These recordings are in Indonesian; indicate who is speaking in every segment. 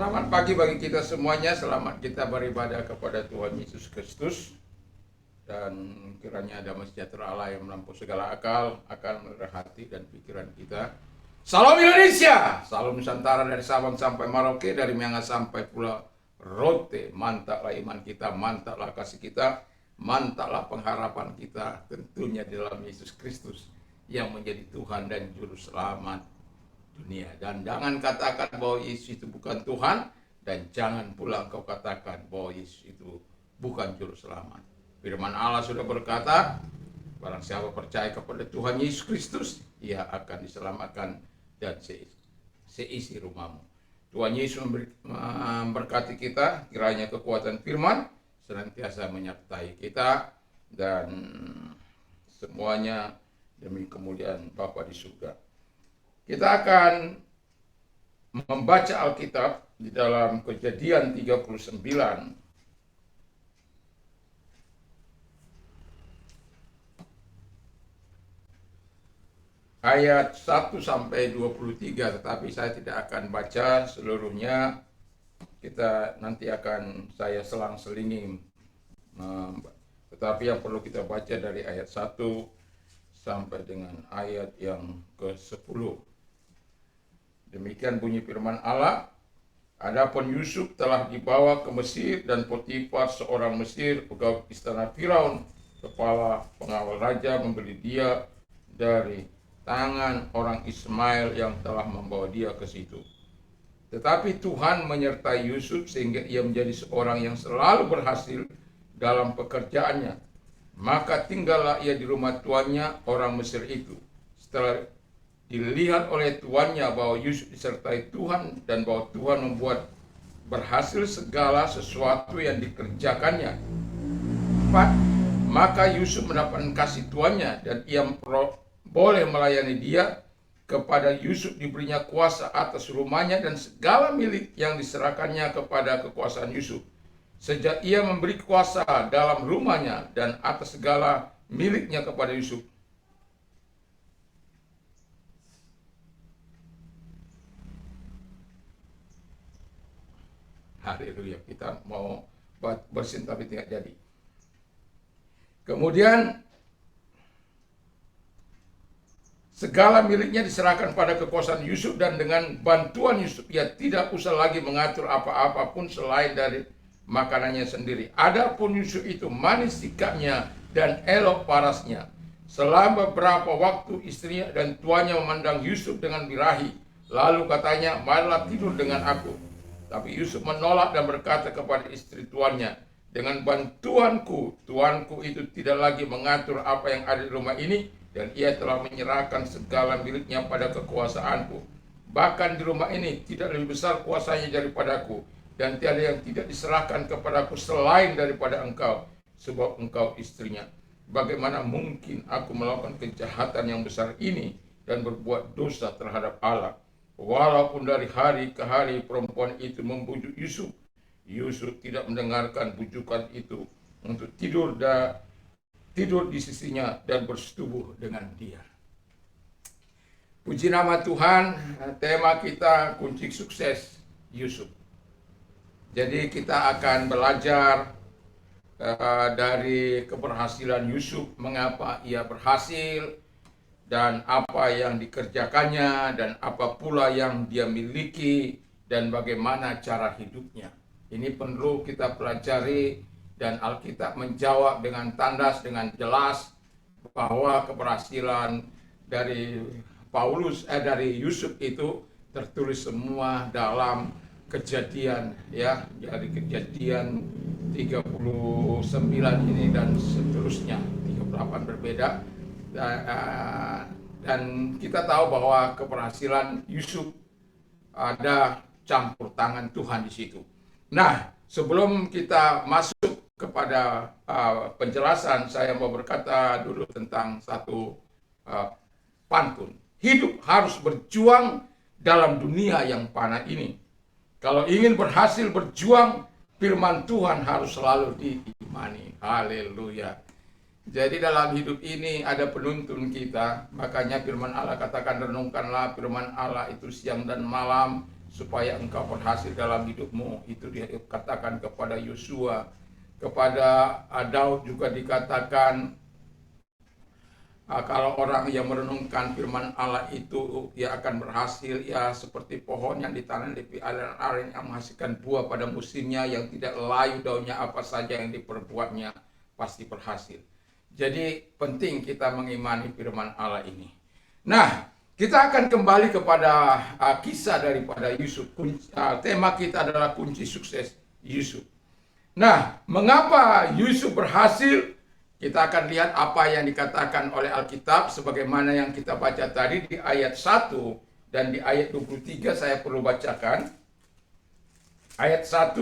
Speaker 1: Selamat pagi bagi kita semuanya. Selamat kita beribadah kepada Tuhan Yesus Kristus. Dan kiranya damai sejahtera Allah yang melampaui segala akal akan memelihara hati dan pikiran kita. Salam Indonesia, salam Nusantara dari Sabang sampai Merauke, dari Miangas sampai Pulau Rote. Mantaplah iman kita, mantaplah kasih kita, mantaplah pengharapan kita tentunya di dalam Yesus Kristus yang menjadi Tuhan dan Juru Selamat dunia. Dan jangan katakan bahwa Yesus itu bukan Tuhan, dan jangan pula engkau katakan bahwa Yesus itu bukan Juru Selamat. Firman Allah sudah berkata, barang siapa percaya kepada Tuhan Yesus Kristus, ia akan diselamatkan dan seisi rumahmu. Tuhan Yesus memberkati kita, kiranya kekuatan firman senantiasa menyertai kita, dan semuanya demi kemuliaan Bapa di surga. Kita akan membaca Alkitab di dalam Kejadian 39 ayat 1 sampai 23, tetapi saya tidak akan baca seluruhnya. Nanti akan saya selang-selingi, tetapi yang perlu kita baca dari ayat 1 sampai dengan ayat yang ke-10. Demikian bunyi firman Allah. Adapun Yusuf telah dibawa ke Mesir, dan Potifar seorang Mesir, pegawai istana Firaun, kepala pengawal raja, membeli dia dari tangan orang Ismail yang telah membawa dia ke situ. Tetapi Tuhan menyertai Yusuf sehingga ia menjadi seorang yang selalu berhasil dalam pekerjaannya. Maka tinggallah ia di rumah tuannya, orang Mesir itu. Setelah dilihat oleh tuannya bahwa Yusuf disertai Tuhan dan bahwa Tuhan membuat berhasil segala sesuatu yang dikerjakannya, maka Yusuf mendapatkan kasih tuannya, dan ia boleh melayani dia. Kepada Yusuf diberinya kuasa atas rumahnya dan segala milik yang diserahkannya kepada kekuasaan Yusuf. Sejak ia memberi kuasa dalam rumahnya dan atas segala miliknya kepada Yusuf. Haleluya, kita mau bersin tapi tidak jadi. Kemudian segala miliknya diserahkan pada kekuasaan Yusuf, dan dengan bantuan Yusuf ia tidak usah lagi mengatur apa-apa pun selain dari makanannya sendiri. Adapun Yusuf itu manis sikapnya dan elok parasnya. Selama beberapa waktu istrinya dan tuannya memandang Yusuf dengan birahi, lalu katanya, marilah tidur dengan aku. Tapi Yusuf menolak dan berkata kepada istri tuannya, dengan bantuanku, tuanku itu tidak lagi mengatur apa yang ada di rumah ini, dan ia telah menyerahkan segala miliknya pada kekuasaanku. Bahkan di rumah ini tidak lebih besar kuasanya daripadaku, dan tiada yang tidak diserahkan kepadaku selain daripada engkau, sebab engkau istrinya. Bagaimana mungkin aku melakukan kejahatan yang besar ini dan berbuat dosa terhadap Allah? Walaupun dari hari ke hari perempuan itu membujuk Yusuf, Yusuf tidak mendengarkan bujukan itu untuk tidur di sisinya dan bersetubuh dengan dia. Puji nama Tuhan. Tema kita kunci sukses Yusuf. Jadi kita akan belajar dari keberhasilan Yusuf, mengapa ia berhasil, dan apa yang dikerjakannya, dan apa pula yang dia miliki, dan bagaimana cara hidupnya. Ini perlu kita pelajari, dan Alkitab menjawab dengan tandas, dengan jelas, bahwa keberhasilan dari dari Yusuf itu tertulis semua dalam Kejadian, ya, dari Kejadian 39 ini dan seterusnya, 38 berbeda. Dan kita tahu bahwa keberhasilan Yusuf ada campur tangan Tuhan di situ. Nah, sebelum kita masuk kepada penjelasan, saya mau berkata dulu tentang satu pantun. Hidup harus berjuang dalam dunia yang panah ini. Kalau ingin berhasil berjuang, firman Tuhan harus selalu diimani. Haleluya. Jadi dalam hidup ini ada penuntun kita. Makanya firman Allah katakan, renungkanlah firman Allah itu siang dan malam, supaya engkau berhasil dalam hidupmu. Itu dikatakan kepada Yosua. Kepada Daud juga dikatakan, kalau orang yang merenungkan firman Allah itu, ia akan berhasil, ya seperti pohon yang ditanam di aliran-aliran yang menghasilkan buah pada musimnya, yang tidak layu daunnya, apa saja yang diperbuatnya pasti berhasil. Jadi penting kita mengimani firman Allah ini. Nah, kita akan kembali kepada kisah daripada Yusuf. Tema kita adalah kunci sukses Yusuf. Nah, mengapa Yusuf berhasil? Kita akan lihat apa yang dikatakan oleh Alkitab sebagaimana yang kita baca tadi di ayat 1 dan di ayat 23 saya perlu bacakan. Ayat 1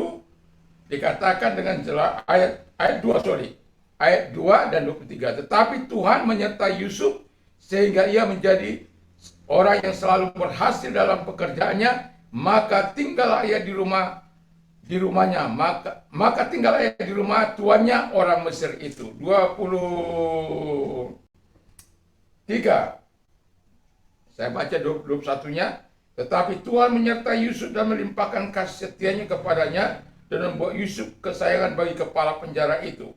Speaker 1: dikatakan dengan jelas, ayat 2 dan 23. Tetapi Tuhan menyertai Yusuf sehingga ia menjadi orang yang selalu berhasil dalam pekerjaannya, maka tinggallah ia di rumahnya, maka tinggal ia di rumah tuannya orang Mesir itu. 23. Saya baca 21-nya. Tetapi Tuhan menyertai Yusuf dan melimpahkan kasih setianya kepadanya dan membuat Yusuf kesayangan bagi kepala penjara itu.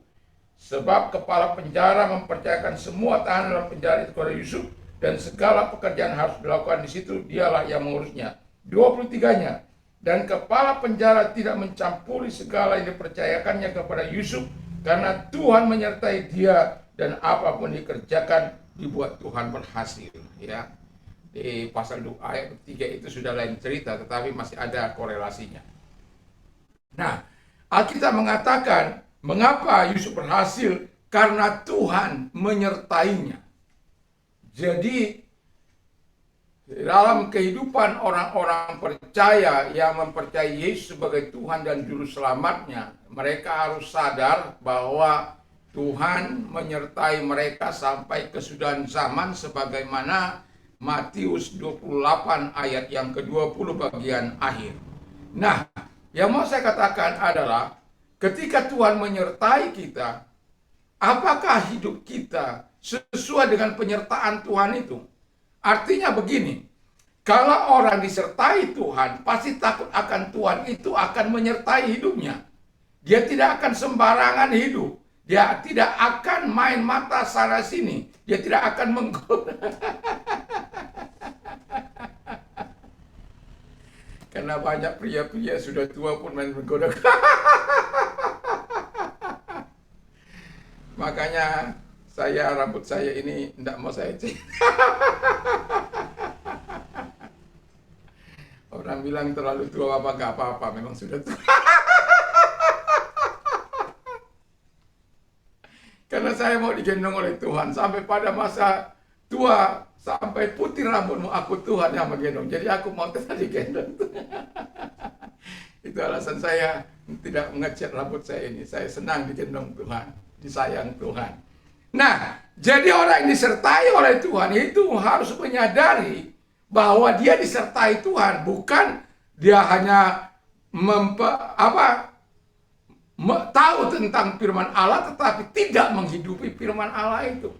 Speaker 1: Sebab kepala penjara mempercayakan semua tahanan dalam penjara itu kepada Yusuf, dan segala pekerjaan harus dilakukan di situ, dialah yang mengurusnya. 23-nya. Dan kepala penjara tidak mencampuri segala yang dipercayakannya kepada Yusuf, karena Tuhan menyertai dia dan apapun dikerjakan dibuat Tuhan berhasil. Ya, di pasal 2 ayat 3 itu sudah lain cerita, tetapi masih ada korelasinya. Nah, Alkitab mengatakan mengapa Yusuf berhasil? Karena Tuhan menyertainya. Jadi dalam kehidupan orang-orang percaya yang mempercayai Yesus sebagai Tuhan dan Juru Selamatnya, mereka harus sadar bahwa Tuhan menyertai mereka sampai kesudahan zaman, sebagaimana Matius 28 ayat yang ke-20 bagian akhir. Nah, yang mau saya katakan adalah ketika Tuhan menyertai kita, apakah hidup kita sesuai dengan penyertaan Tuhan itu? Artinya begini, kalau orang disertai Tuhan, pasti takut akan Tuhan itu akan menyertai hidupnya. Dia tidak akan sembarangan hidup. Dia tidak akan main mata sana sini. Dia tidak akan menggoda. Karena banyak pria-pria sudah tua pun main menggoda. Makanya rambut saya ini tidak mau saya cek. Orang bilang terlalu tua apa gak apa-apa, memang sudah tua. Karena saya mau digendong oleh Tuhan sampai pada masa tua, sampai putih rambutmu, aku Tuhan yang menggendong. Jadi aku mau tetap digendong. Itu alasan saya tidak mengecat rambut saya ini. Saya senang digendong Tuhan, disayang Tuhan. Nah, jadi orang yang disertai oleh Tuhan itu harus menyadari bahwa dia disertai Tuhan, bukan dia hanya tahu tentang firman Allah tetapi tidak menghidupi firman Allah itu.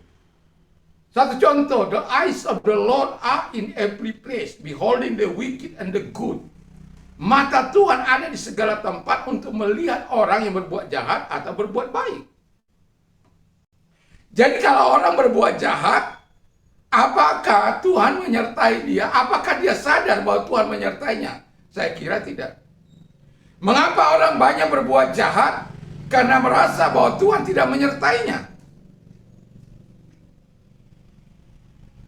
Speaker 1: Satu contoh, the eyes of the Lord are in every place, beholding the wicked and the good. Mata Tuhan ada di segala tempat untuk melihat orang yang berbuat jahat atau berbuat baik. Jadi kalau orang berbuat jahat, apakah Tuhan menyertai dia? Apakah dia sadar bahwa Tuhan menyertainya? Saya kira tidak. Mengapa orang banyak berbuat jahat? Karena merasa bahwa Tuhan tidak menyertainya.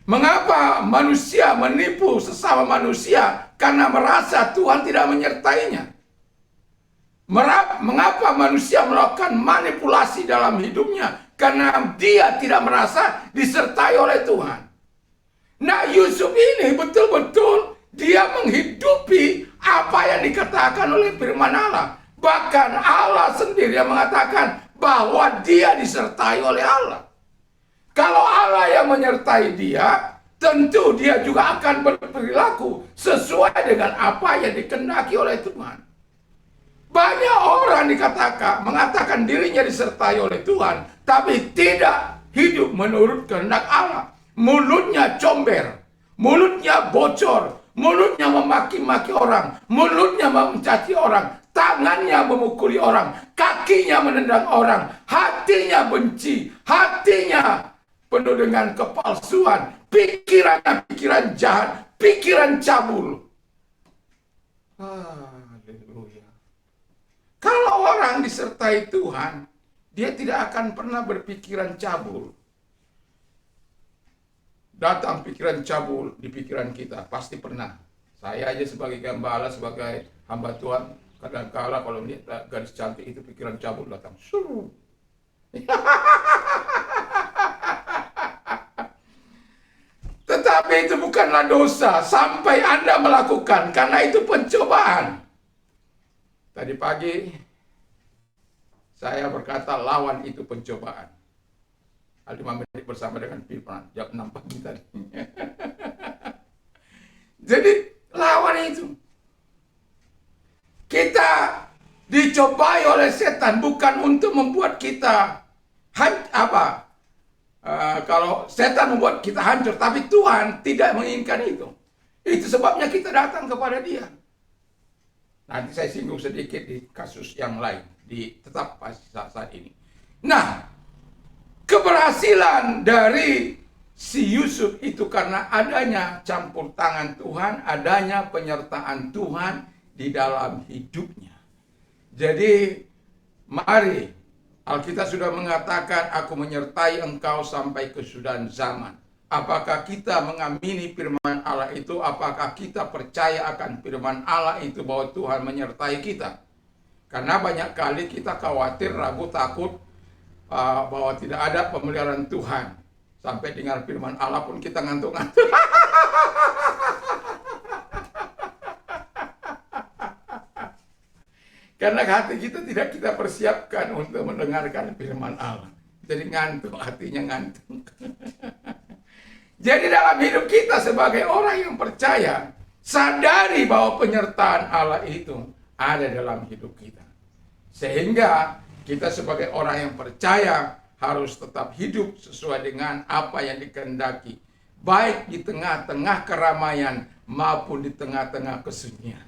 Speaker 1: Mengapa manusia menipu sesama manusia? Karena merasa Tuhan tidak menyertainya. Mengapa manusia melakukan manipulasi dalam hidupnya? Karena dia tidak merasa disertai oleh Tuhan. Nah, Yusuf ini betul-betul dia menghidupi apa yang dikatakan oleh firman Allah. Bahkan Allah sendiri yang mengatakan bahwa dia disertai oleh Allah. Kalau Allah yang menyertai dia, tentu dia juga akan berperilaku sesuai dengan apa yang dikehendaki oleh Tuhan. Banyak orang mengatakan dirinya disertai oleh Tuhan, tapi tidak hidup menurut kehendak Allah. Mulutnya comber, mulutnya bocor, mulutnya memaki-maki orang, mulutnya mencaci orang, tangannya memukuli orang, kakinya menendang orang, hatinya benci, hatinya penuh dengan kepalsuan, pikirannya pikiran jahat, pikiran cabul. Haleluya. Kalau orang disertai Tuhan, dia tidak akan pernah berpikiran cabul. Datang pikiran cabul di pikiran kita, pasti pernah. Saya aja sebagai gembala, sebagai hamba Tuhan, kadang-kala kalau melihat gadis cantik itu pikiran cabul datang. Suruh. Tetapi itu bukanlah dosa sampai Anda melakukan, karena itu pencobaan. Tadi pagi saya berkata lawan itu pencobaan. 5 menit bersama dengan firman, jam 6 pagi tadi. Jadi lawan itu. Kita dicobai oleh setan bukan untuk membuat kita kalau setan membuat kita hancur, tapi Tuhan tidak menginginkan itu. Itu sebabnya kita datang kepada Dia. Nanti saya singgung sedikit di kasus yang lain, tetap saat ini. Nah, keberhasilan dari si Yusuf itu karena adanya campur tangan Tuhan, adanya penyertaan Tuhan di dalam hidupnya. Jadi, mari, Alkitab sudah mengatakan, aku menyertai engkau sampai kesudahan zaman. Apakah kita mengamini firman Allah itu? Apakah kita percaya akan firman Allah itu bahwa Tuhan menyertai kita? Karena banyak kali kita khawatir, ragu, takut, bahwa tidak ada pemeliharaan Tuhan. Sampai dengar firman Allah pun kita ngantuk-ngantuk. Karena hati kita tidak kita persiapkan untuk mendengarkan firman Allah. Jadi ngantuk, hatinya ngantuk. Jadi dalam hidup kita sebagai orang yang percaya, sadari bahwa penyertaan Allah itu ada dalam hidup kita. Sehingga kita sebagai orang yang percaya harus tetap hidup sesuai dengan apa yang dikehendaki, baik di tengah-tengah keramaian maupun di tengah-tengah kesunyian.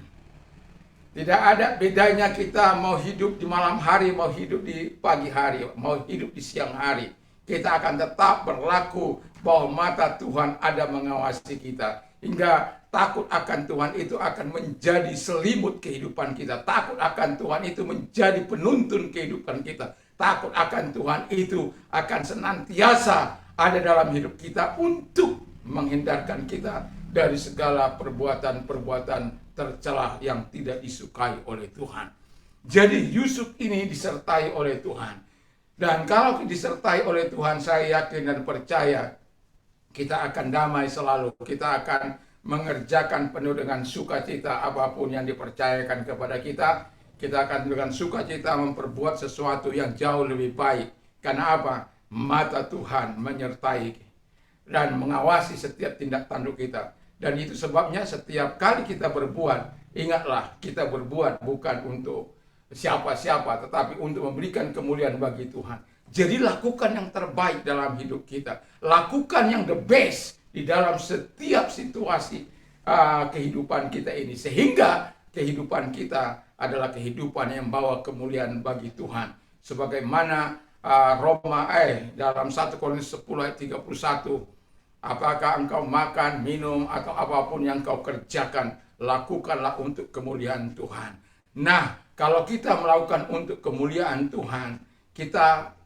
Speaker 1: Tidak ada bedanya kita mau hidup di malam hari, mau hidup di pagi hari, mau hidup di siang hari. Kita akan tetap berlaku bahwa mata Tuhan ada mengawasi kita. Hingga takut akan Tuhan itu akan menjadi selimut kehidupan kita. Takut akan Tuhan itu menjadi penuntun kehidupan kita. Takut akan Tuhan itu akan senantiasa ada dalam hidup kita untuk menghindarkan kita dari segala perbuatan-perbuatan tercela yang tidak disukai oleh Tuhan. Jadi Yusuf ini disertai oleh Tuhan. Dan kalau disertai oleh Tuhan, saya yakin dan percaya kita akan damai selalu. Kita akan mengerjakan penuh dengan sukacita apapun yang dipercayakan kepada kita. Kita akan dengan sukacita memperbuat sesuatu yang jauh lebih baik. Karena apa? Mata Tuhan menyertai dan mengawasi setiap tindak tanduk kita. Dan itu sebabnya setiap kali kita berbuat, ingatlah kita berbuat bukan untuk siapa-siapa, tetapi untuk memberikan kemuliaan bagi Tuhan. Jadi lakukan yang terbaik dalam hidup kita. Lakukan yang the best di dalam setiap situasi kehidupan kita ini. Sehingga kehidupan kita adalah kehidupan yang membawa kemuliaan bagi Tuhan. Sebagaimana dalam 1 Korintus 10 ayat 31. Apakah engkau makan, minum, atau apapun yang kau kerjakan, lakukanlah untuk kemuliaan Tuhan. Nah, kalau kita melakukan untuk kemuliaan Tuhan,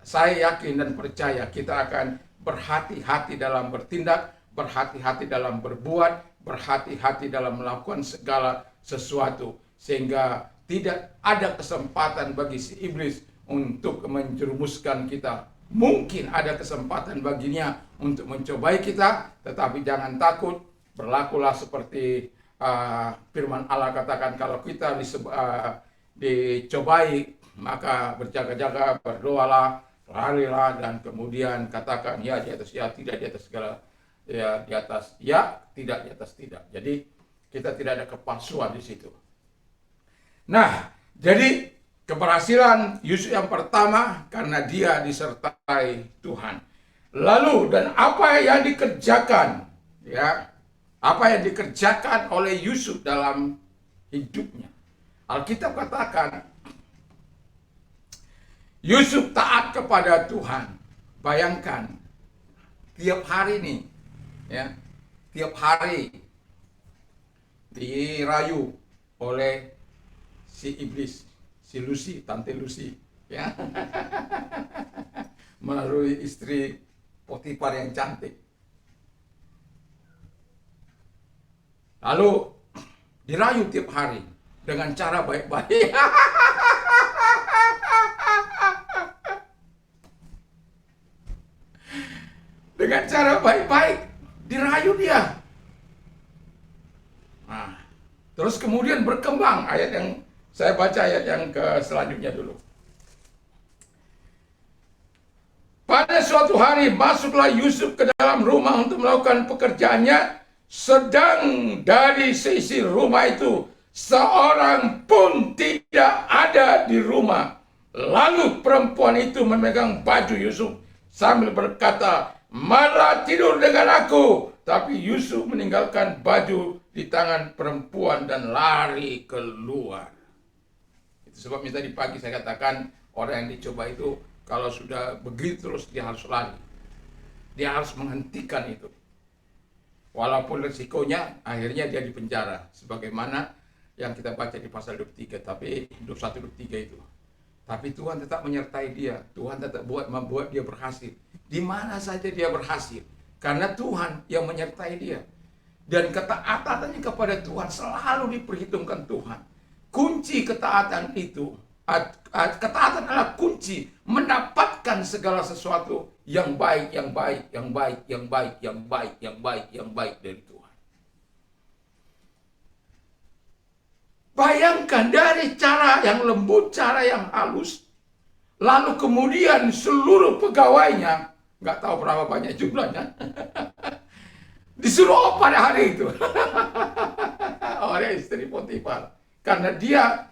Speaker 1: saya yakin dan percaya kita akan berhati-hati dalam bertindak, berhati-hati dalam berbuat, berhati-hati dalam melakukan segala sesuatu. Sehingga tidak ada kesempatan bagi si iblis untuk menjerumuskan kita. Mungkin ada kesempatan baginya untuk mencobai kita, tetapi jangan takut, berlakulah seperti firman Allah katakan, kalau kita dicobai, maka berjaga-jaga, berdoalah, larilah, dan kemudian katakan ya di atas ya, tidak di atas segala, ya di atas ya, tidak di atas tidak. Jadi kita tidak ada kepalsuan di situ. Nah, jadi keberhasilan Yusuf yang pertama karena dia disertai Tuhan. Lalu dan apa yang dikerjakan, ya, Apa yang dikerjakan oleh Yusuf dalam hidupnya. Alkitab katakan, Yusuf taat kepada Tuhan. Bayangkan, tiap hari nih, ya, tiap hari dirayu oleh si iblis, si Lucy, Tante Lucy, ya, melalui istri Potifar yang cantik. Lalu dirayu tiap hari dengan cara baik-baik. Dengan cara baik-baik dirayu dia. Nah, terus kemudian berkembang ayat yang saya baca, ayat yang ke selanjutnya dulu. Pada suatu hari masuklah Yusuf ke dalam rumah untuk melakukan pekerjaannya. Sedang dari sisi rumah itu seorang pun tidak ada di rumah. Lalu perempuan itu memegang baju Yusuf sambil berkata, "Malah tidur dengan aku." Tapi Yusuf meninggalkan baju di tangan perempuan dan lari keluar. Itu sebabnya tadi pagi saya katakan, orang yang dicoba itu kalau sudah begitu terus dia harus lari. Dia harus menghentikan itu. Walaupun risikonya akhirnya dia dipenjara, sebagaimana yang kita baca di pasal 23, tapi 21 23 itu. Tapi Tuhan tetap menyertai dia. Tuhan tetap membuat dia berhasil. Di mana saja dia berhasil, karena Tuhan yang menyertai dia. Dan ketaatannya kepada Tuhan selalu diperhitungkan Tuhan. Kunci ketaatan itu, ketaatan adalah kunci mendapatkan segala sesuatu yang baik, yang baik, yang baik, yang baik, yang baik, yang baik, yang baik dari Tuhan. Bayangkan dari cara yang lembut, cara yang halus, lalu kemudian seluruh pegawainya, nggak tahu berapa banyak jumlahnya, disuruh pada hari itu oleh istri Potifar, karena dia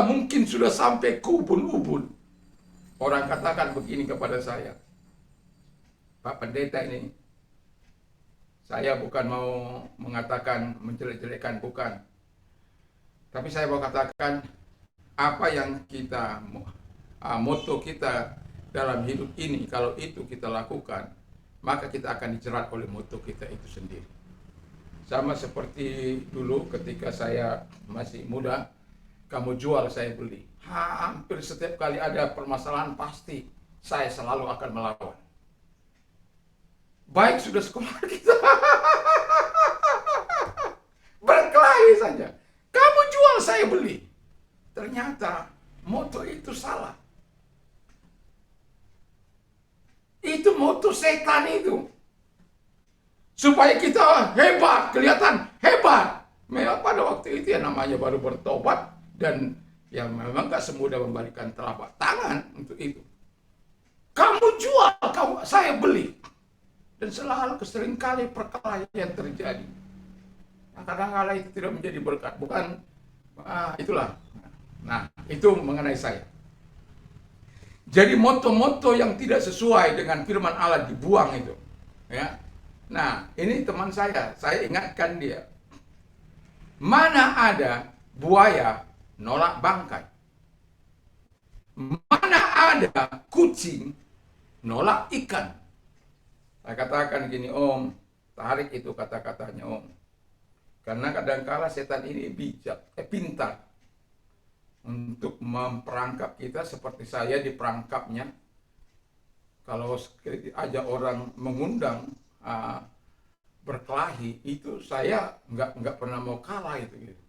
Speaker 1: mungkin sudah sampai ke ubun-ubun. Orang katakan begini kepada saya, Pak Pendeta ini, saya bukan mau mengatakan menjelek-jelekan, bukan. Tapi saya mau katakan, apa yang kita, moto kita dalam hidup ini, kalau itu kita lakukan, maka kita akan dijerat oleh moto kita itu sendiri. Sama seperti dulu ketika saya masih muda, kamu jual, saya beli. Hampir setiap kali ada permasalahan, pasti saya selalu akan melawan. Baik sudah sekolah kita berkelahi saja. Kamu jual, saya beli. Ternyata moto itu salah. Itu moto setan itu. Supaya kita hebat, kelihatan hebat. Memang pada waktu itu ya namanya baru bertobat. Dan ya memang gak semudah membalikan telapak tangan untuk itu. Kamu jual, saya beli. Dan selalu seringkali perkelahian terjadi. Kadang-kadang itu tidak menjadi berkat, bukan itulah. Nah, itu mengenai saya. Jadi moto-moto yang tidak sesuai dengan firman Allah dibuang itu, ya. Nah, ini teman saya ingatkan dia. Mana ada buaya nolak bangkai? Mana ada kucing nolak ikan? Saya katakan gini, Om, tarik itu kata-katanya, Om. Karena kadang-kala setan ini pintar untuk memperangkap kita seperti saya diperangkapnya. Kalau aja orang mengundang berkelahi, itu saya nggak pernah mau kalah itu. Gitu.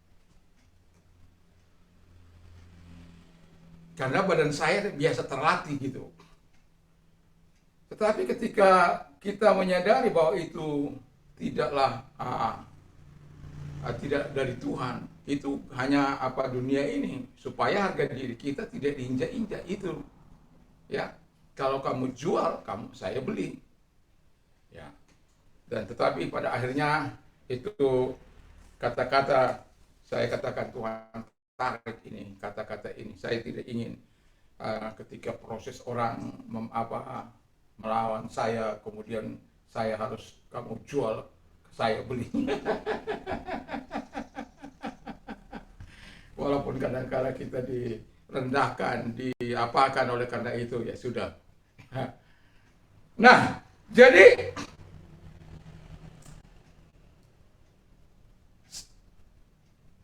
Speaker 1: Karena badan saya biasa terlatih gitu. Tetapi ketika kita menyadari bahwa itu tidaklah tidak dari Tuhan, itu hanya dunia ini, supaya harga diri kita tidak diinjak-injak itu, ya. Kalau kamu jual, saya beli, ya. Dan tetapi pada akhirnya itu kata-kata saya katakan, Tuhan tarik ini kata-kata ini, saya tidak ingin ketika proses orang melawan saya, kemudian saya harus kamu jual, saya beli. Walaupun kadang-kadang kita direndahkan, diapakan oleh karena itu, ya sudah. Nah, jadi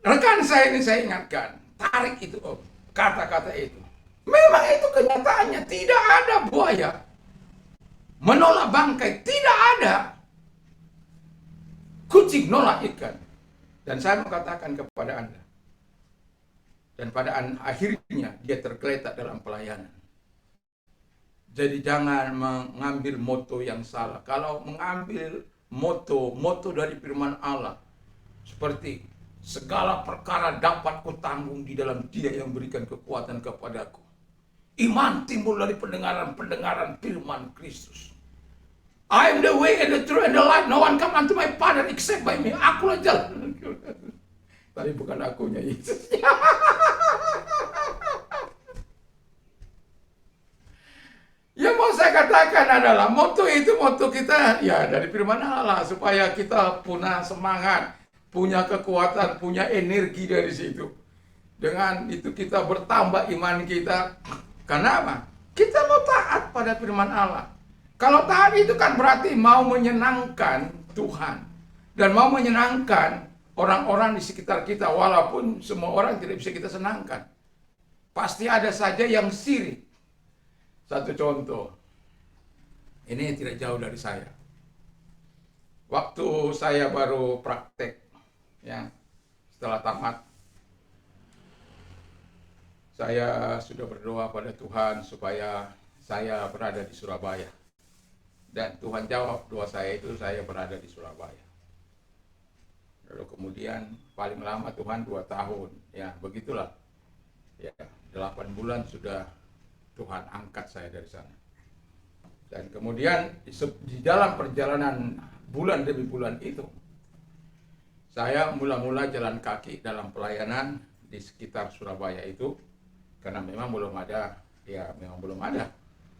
Speaker 1: rekan saya ini saya ingatkan, tarik itu Om, kata-kata itu. Memang itu kenyataannya, tidak ada buaya menolak bangkai, tidak ada kucing nolak ikan. Dan saya mengatakan kepada Anda, dan pada akhirnya dia tergeletak dalam pelayanan. Jadi jangan mengambil moto yang salah. Kalau mengambil moto dari firman Allah, seperti segala perkara dapat kutanggung di dalam Dia yang berikan kekuatan kepadaku. Iman timbul dari pendengaran firman Kristus. I am the way and the truth and the life. No one come unto my Father except by me. Akulah jalan. Tapi bukan akunya Yesus. Yang mau saya katakan adalah moto kita ya dari firman Allah, supaya kita punya semangat, punya kekuatan, punya energi dari situ. Dengan itu kita bertambah iman kita. Karena apa? Kita mau taat pada firman Allah. Kalau taat itu kan berarti mau menyenangkan Tuhan dan mau menyenangkan orang-orang di sekitar kita, walaupun semua orang tidak bisa kita senangkan. Pasti ada saja yang sirik. Satu contoh, ini tidak jauh dari saya. Waktu saya baru praktek, ya, setelah tamat, saya sudah berdoa pada Tuhan supaya saya berada di Surabaya. Dan Tuhan jawab doa saya itu, saya berada di Surabaya. Lalu kemudian paling lama Tuhan 2 tahun, ya begitulah. Ya, 8 bulan sudah Tuhan angkat saya dari sana. Dan kemudian di dalam perjalanan bulan demi bulan itu, saya mula-mula jalan kaki dalam pelayanan di sekitar Surabaya itu, karena memang belum ada,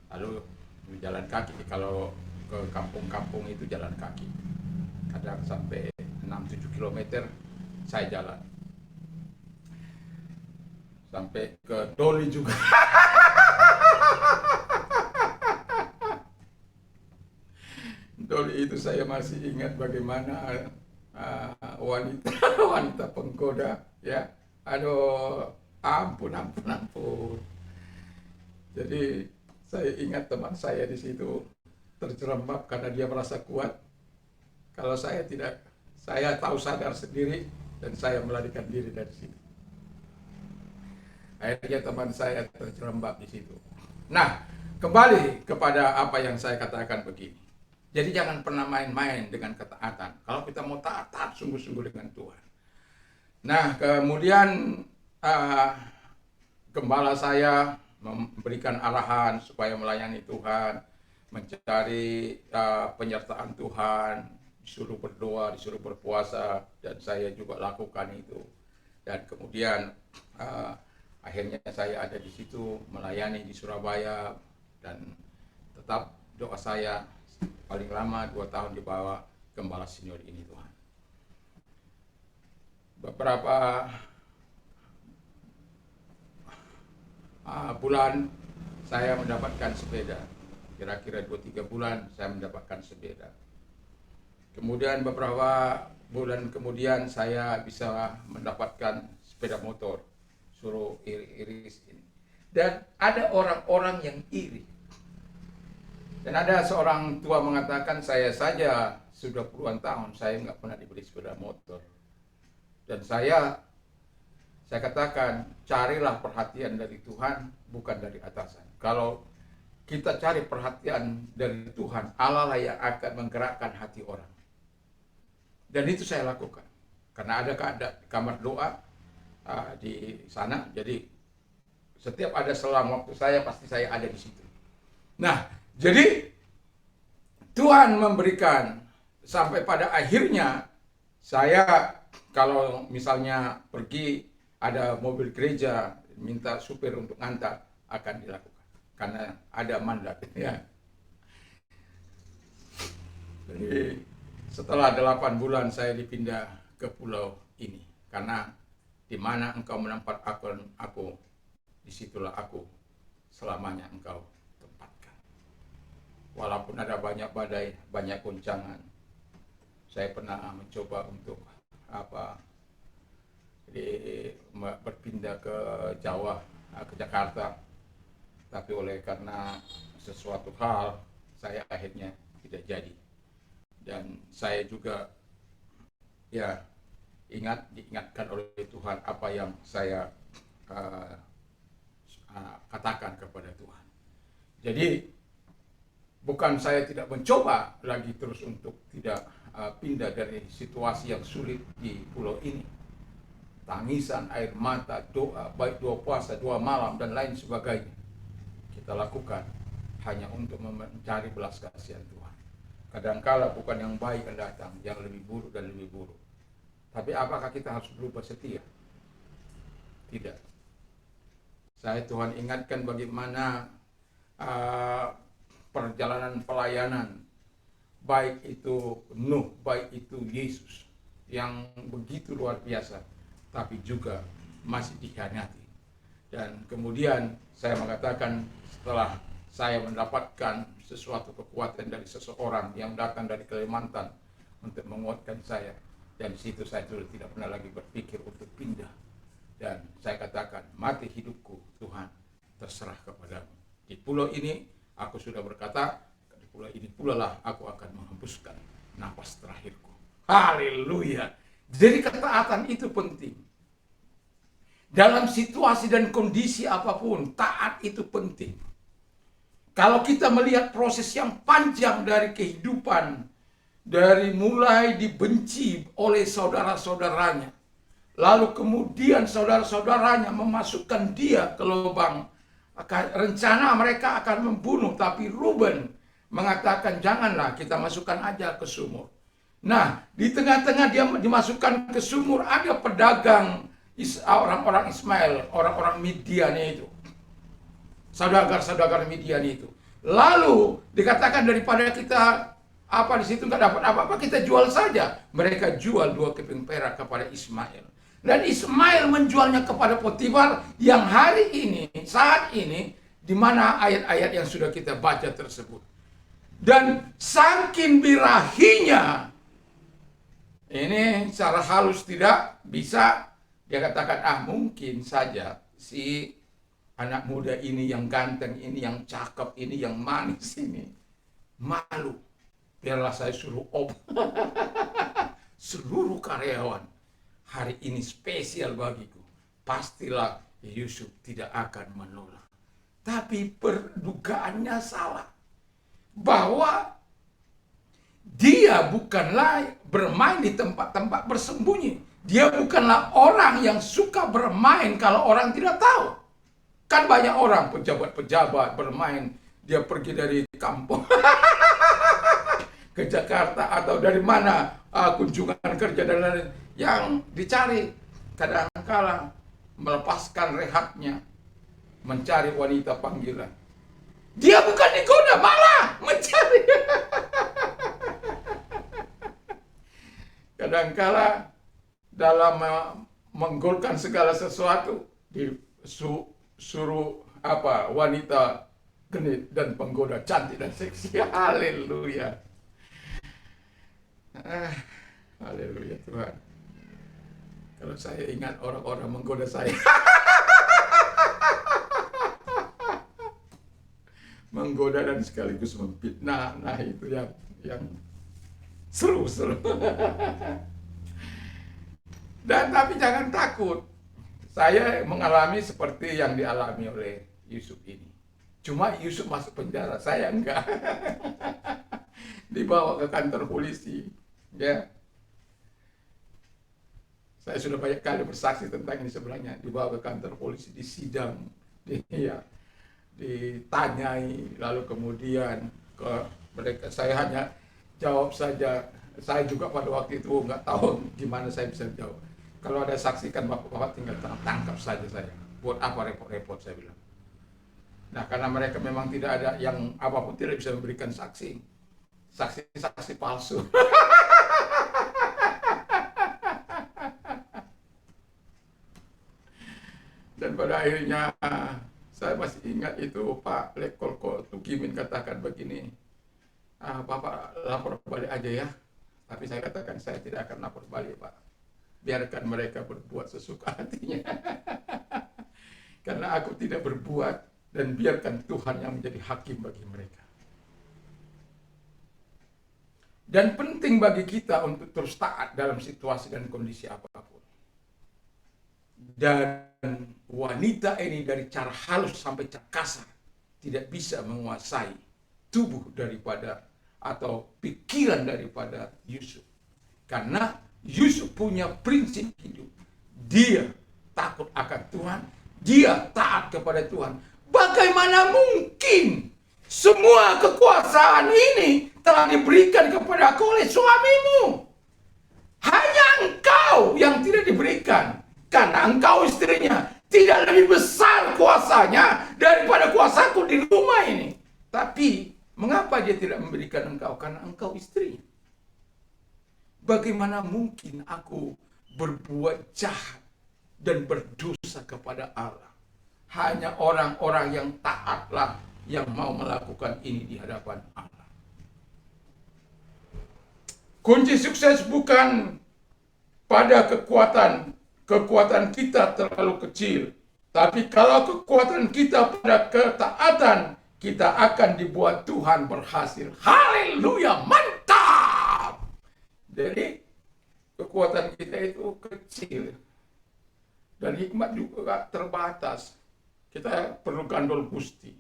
Speaker 1: Lalu jalan kaki, kalau ke kampung-kampung itu jalan kaki. Kadang sampai 6-7 km saya jalan. Sampai ke Doli juga. Doli itu saya masih ingat bagaimana wanita penggoda, ya. Aduh, ampun. Jadi saya ingat teman saya di situ terjerembab karena dia merasa kuat. Kalau saya tidak, saya tahu sadar sendiri dan saya melarikan diri dari situ. Akhirnya teman saya terjerembab di situ. Nah, kembali kepada apa yang saya katakan begini. Jadi jangan pernah main-main dengan ketaatan. Kalau kita mau taat sungguh-sungguh dengan Tuhan. Nah, kemudian gembala saya memberikan arahan supaya melayani Tuhan, mencari penyertaan Tuhan, disuruh berdoa, disuruh berpuasa, dan saya juga lakukan itu. Dan kemudian akhirnya saya ada di situ melayani di Surabaya, dan tetap doa saya paling lama 2 tahun di bawah gembala senior ini Tuhan. Beberapa bulan saya mendapatkan sepeda, kira-kira 2-3 bulan saya mendapatkan sepeda. Kemudian beberapa bulan kemudian saya bisa mendapatkan sepeda motor, suruh iris ini. Dan ada orang-orang yang iri. Dan ada seorang tua mengatakan, saya saja sudah puluhan tahun saya nggak pernah diberi sepeda motor. Dan saya katakan, carilah perhatian dari Tuhan, bukan dari atasan. Kalau kita cari perhatian dari Tuhan, Allah lah yang akan menggerakkan hati orang. Dan itu saya lakukan. Karena ada kamar doa di sana, jadi setiap ada selang waktu saya, pasti saya ada di situ. Nah, jadi Tuhan memberikan sampai pada akhirnya saya kalau misalnya pergi ada mobil gereja minta supir untuk ngantar, akan dilakukan karena ada mandat, ya. Jadi Setelah 8 bulan saya dipindah ke pulau ini. Karena di mana engkau menempatkan aku, disitulah aku selamanya engkau tempatkan. Walaupun ada banyak badai, banyak goncangan, saya pernah mencoba untuk berpindah ke Jawa, ke Jakarta, tapi karena sesuatu hal saya akhirnya tidak jadi. Dan saya juga diingatkan oleh Tuhan apa yang saya katakan kepada Tuhan. Jadi bukan saya tidak mencoba lagi terus untuk tidak pindah dari situasi yang sulit di pulau ini. Tangisan, air mata, doa, baik doa puasa, doa malam, dan lain sebagainya kita lakukan hanya untuk mencari belas kasihan Tuhan. Kadangkala bukan yang baik yang datang, yang lebih buruk dan lebih buruk. Tapi apakah kita harus berubah setia? Tidak. Saya Tuhan ingatkan bagaimana perjalanan pelayanan, baik itu Nuh, baik itu Yesus, yang begitu luar biasa, tapi juga masih dikhianati. Dan kemudian saya mengatakan, setelah saya mendapatkan sesuatu kekuatan dari seseorang yang datang dari Kalimantan untuk menguatkan saya, dan di situ saya sudah tidak pernah lagi berpikir untuk pindah. Dan saya katakan, mati hidupku Tuhan terserah kepadamu. Di pulau ini aku sudah berkata, di pulau ini pula lah aku akan menghembuskan napas terakhirku. Haleluya. Jadi ketaatan itu penting. Dalam situasi dan kondisi apapun, taat itu penting. Kalau kita melihat proses yang panjang dari kehidupan, dari mulai dibenci oleh saudara-saudaranya, lalu kemudian saudara-saudaranya memasukkan dia ke lubang, rencana mereka akan membunuh, tapi Ruben mengatakan janganlah, kita masukkan aja ke sumur. Nah, di tengah-tengah dia dimasukkan ke sumur, ada pedagang orang-orang Ismail, orang-orang Midian itu, saudagar-saudagar Midian itu. Lalu dikatakan daripada kita di situ nggak dapat apa-apa, kita jual saja. Mereka jual 2 keping perak kepada Ismail. Dan Ismail menjualnya kepada Potifar yang hari ini, saat ini, di mana ayat-ayat yang sudah kita baca tersebut. Dan saking birahinya, ini secara halus tidak bisa, dia katakan, mungkin saja si anak muda ini yang ganteng, ini yang cakep, ini yang manis ini, malu. Biarlah saya suruh seluruh karyawan, hari ini spesial bagiku. Pastilah Yusuf tidak akan menolak. Tapi perdugaannya salah. Bahwa dia bukanlah bermain di tempat-tempat bersembunyi. Dia bukanlah orang yang suka bermain kalau orang tidak tahu. Kan banyak orang, pejabat-pejabat bermain. Dia pergi dari kampung ke Jakarta atau dari mana kunjungan kerja dan lain-lain. Yang dicari kadang-kala melepaskan rehatnya, mencari wanita panggilan. Dia bukan digoda, malah mencari. Kadangkala dalam menggolkan segala sesuatu disuruh wanita genit dan penggoda, cantik dan seksi. Haleluya. Haleluya Tuhan. Kalau saya ingat orang-orang menggoda saya, menggoda dan sekaligus memfitnah, nah itu yang seru-seru. Dan tapi jangan takut, saya mengalami seperti yang dialami oleh Yusuf ini. Cuma Yusuf masuk penjara, saya enggak. Dibawa ke kantor polisi, ya. Saya sudah banyak kali bersaksi tentang ini sebelumnya. Dibawa ke kantor polisi, disidang, ditanyai, lalu kemudian ke mereka. Saya hanya jawab saja. Saya juga pada waktu itu nggak tahu gimana saya bisa jawab. Kalau ada saksi kan bapak-bapak tinggal tangkap saja saya. Buat apa repot-repot, saya bilang. Nah, karena mereka memang tidak ada yang apapun, tidak bisa memberikan saksi. Saksi palsu. Dan pada akhirnya saya masih ingat itu Pak Lekolko Tukimin katakan begini, Bapak lapor balik aja ya. Tapi saya katakan saya tidak akan lapor balik Pak. Biarkan mereka berbuat sesuka hatinya. Karena aku tidak berbuat, dan biarkan Tuhan yang menjadi hakim bagi mereka. Dan penting bagi kita untuk terus taat dalam situasi dan kondisi apapun. Dan wanita ini dari cara halus sampai cara kasar tidak bisa menguasai tubuh daripada atau pikiran daripada Yusuf. Karena Yusuf punya prinsip hidup. Dia takut akan Tuhan, dia taat kepada Tuhan. Bagaimana mungkin semua kekuasaan ini telah diberikan kepada aku oleh suamimu? Hanya engkau yang tidak diberikan, karena engkau istrinya. Tidak lebih besar kuasanya daripada kuasaku di rumah ini. Tapi mengapa dia tidak memberikan engkau? Karena engkau istrinya. Bagaimana mungkin aku berbuat jahat dan berdosa kepada Allah? Hanya orang-orang yang taatlah yang mau melakukan ini di hadapan Allah. Kunci sukses bukan pada kekuatan kita terlalu kecil. Tapi kalau kekuatan kita pada ketaatan, kita akan dibuat Tuhan berhasil. Haleluya, mantap! Jadi kekuatan kita itu kecil. Dan hikmat juga terbatas. Kita perlu gandol Gusti.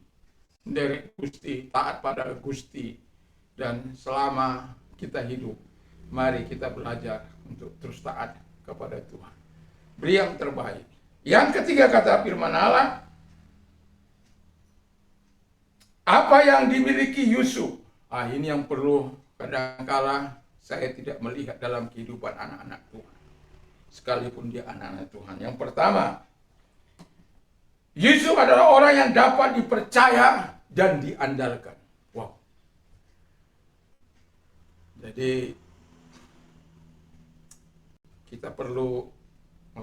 Speaker 1: Derek Gusti, taat pada Gusti. Dan selama kita hidup, mari kita belajar untuk terus taat kepada Tuhan. Beri yang terbaik. Yang ketiga kata firman Allah, apa yang dimiliki Yusuf? Ini yang perlu kadangkala saya tidak melihat dalam kehidupan anak-anak Tuhan. Sekalipun dia anak-anak Tuhan. Yang pertama, Yusuf adalah orang yang dapat dipercaya dan diandalkan. Wow. Jadi kita perlu,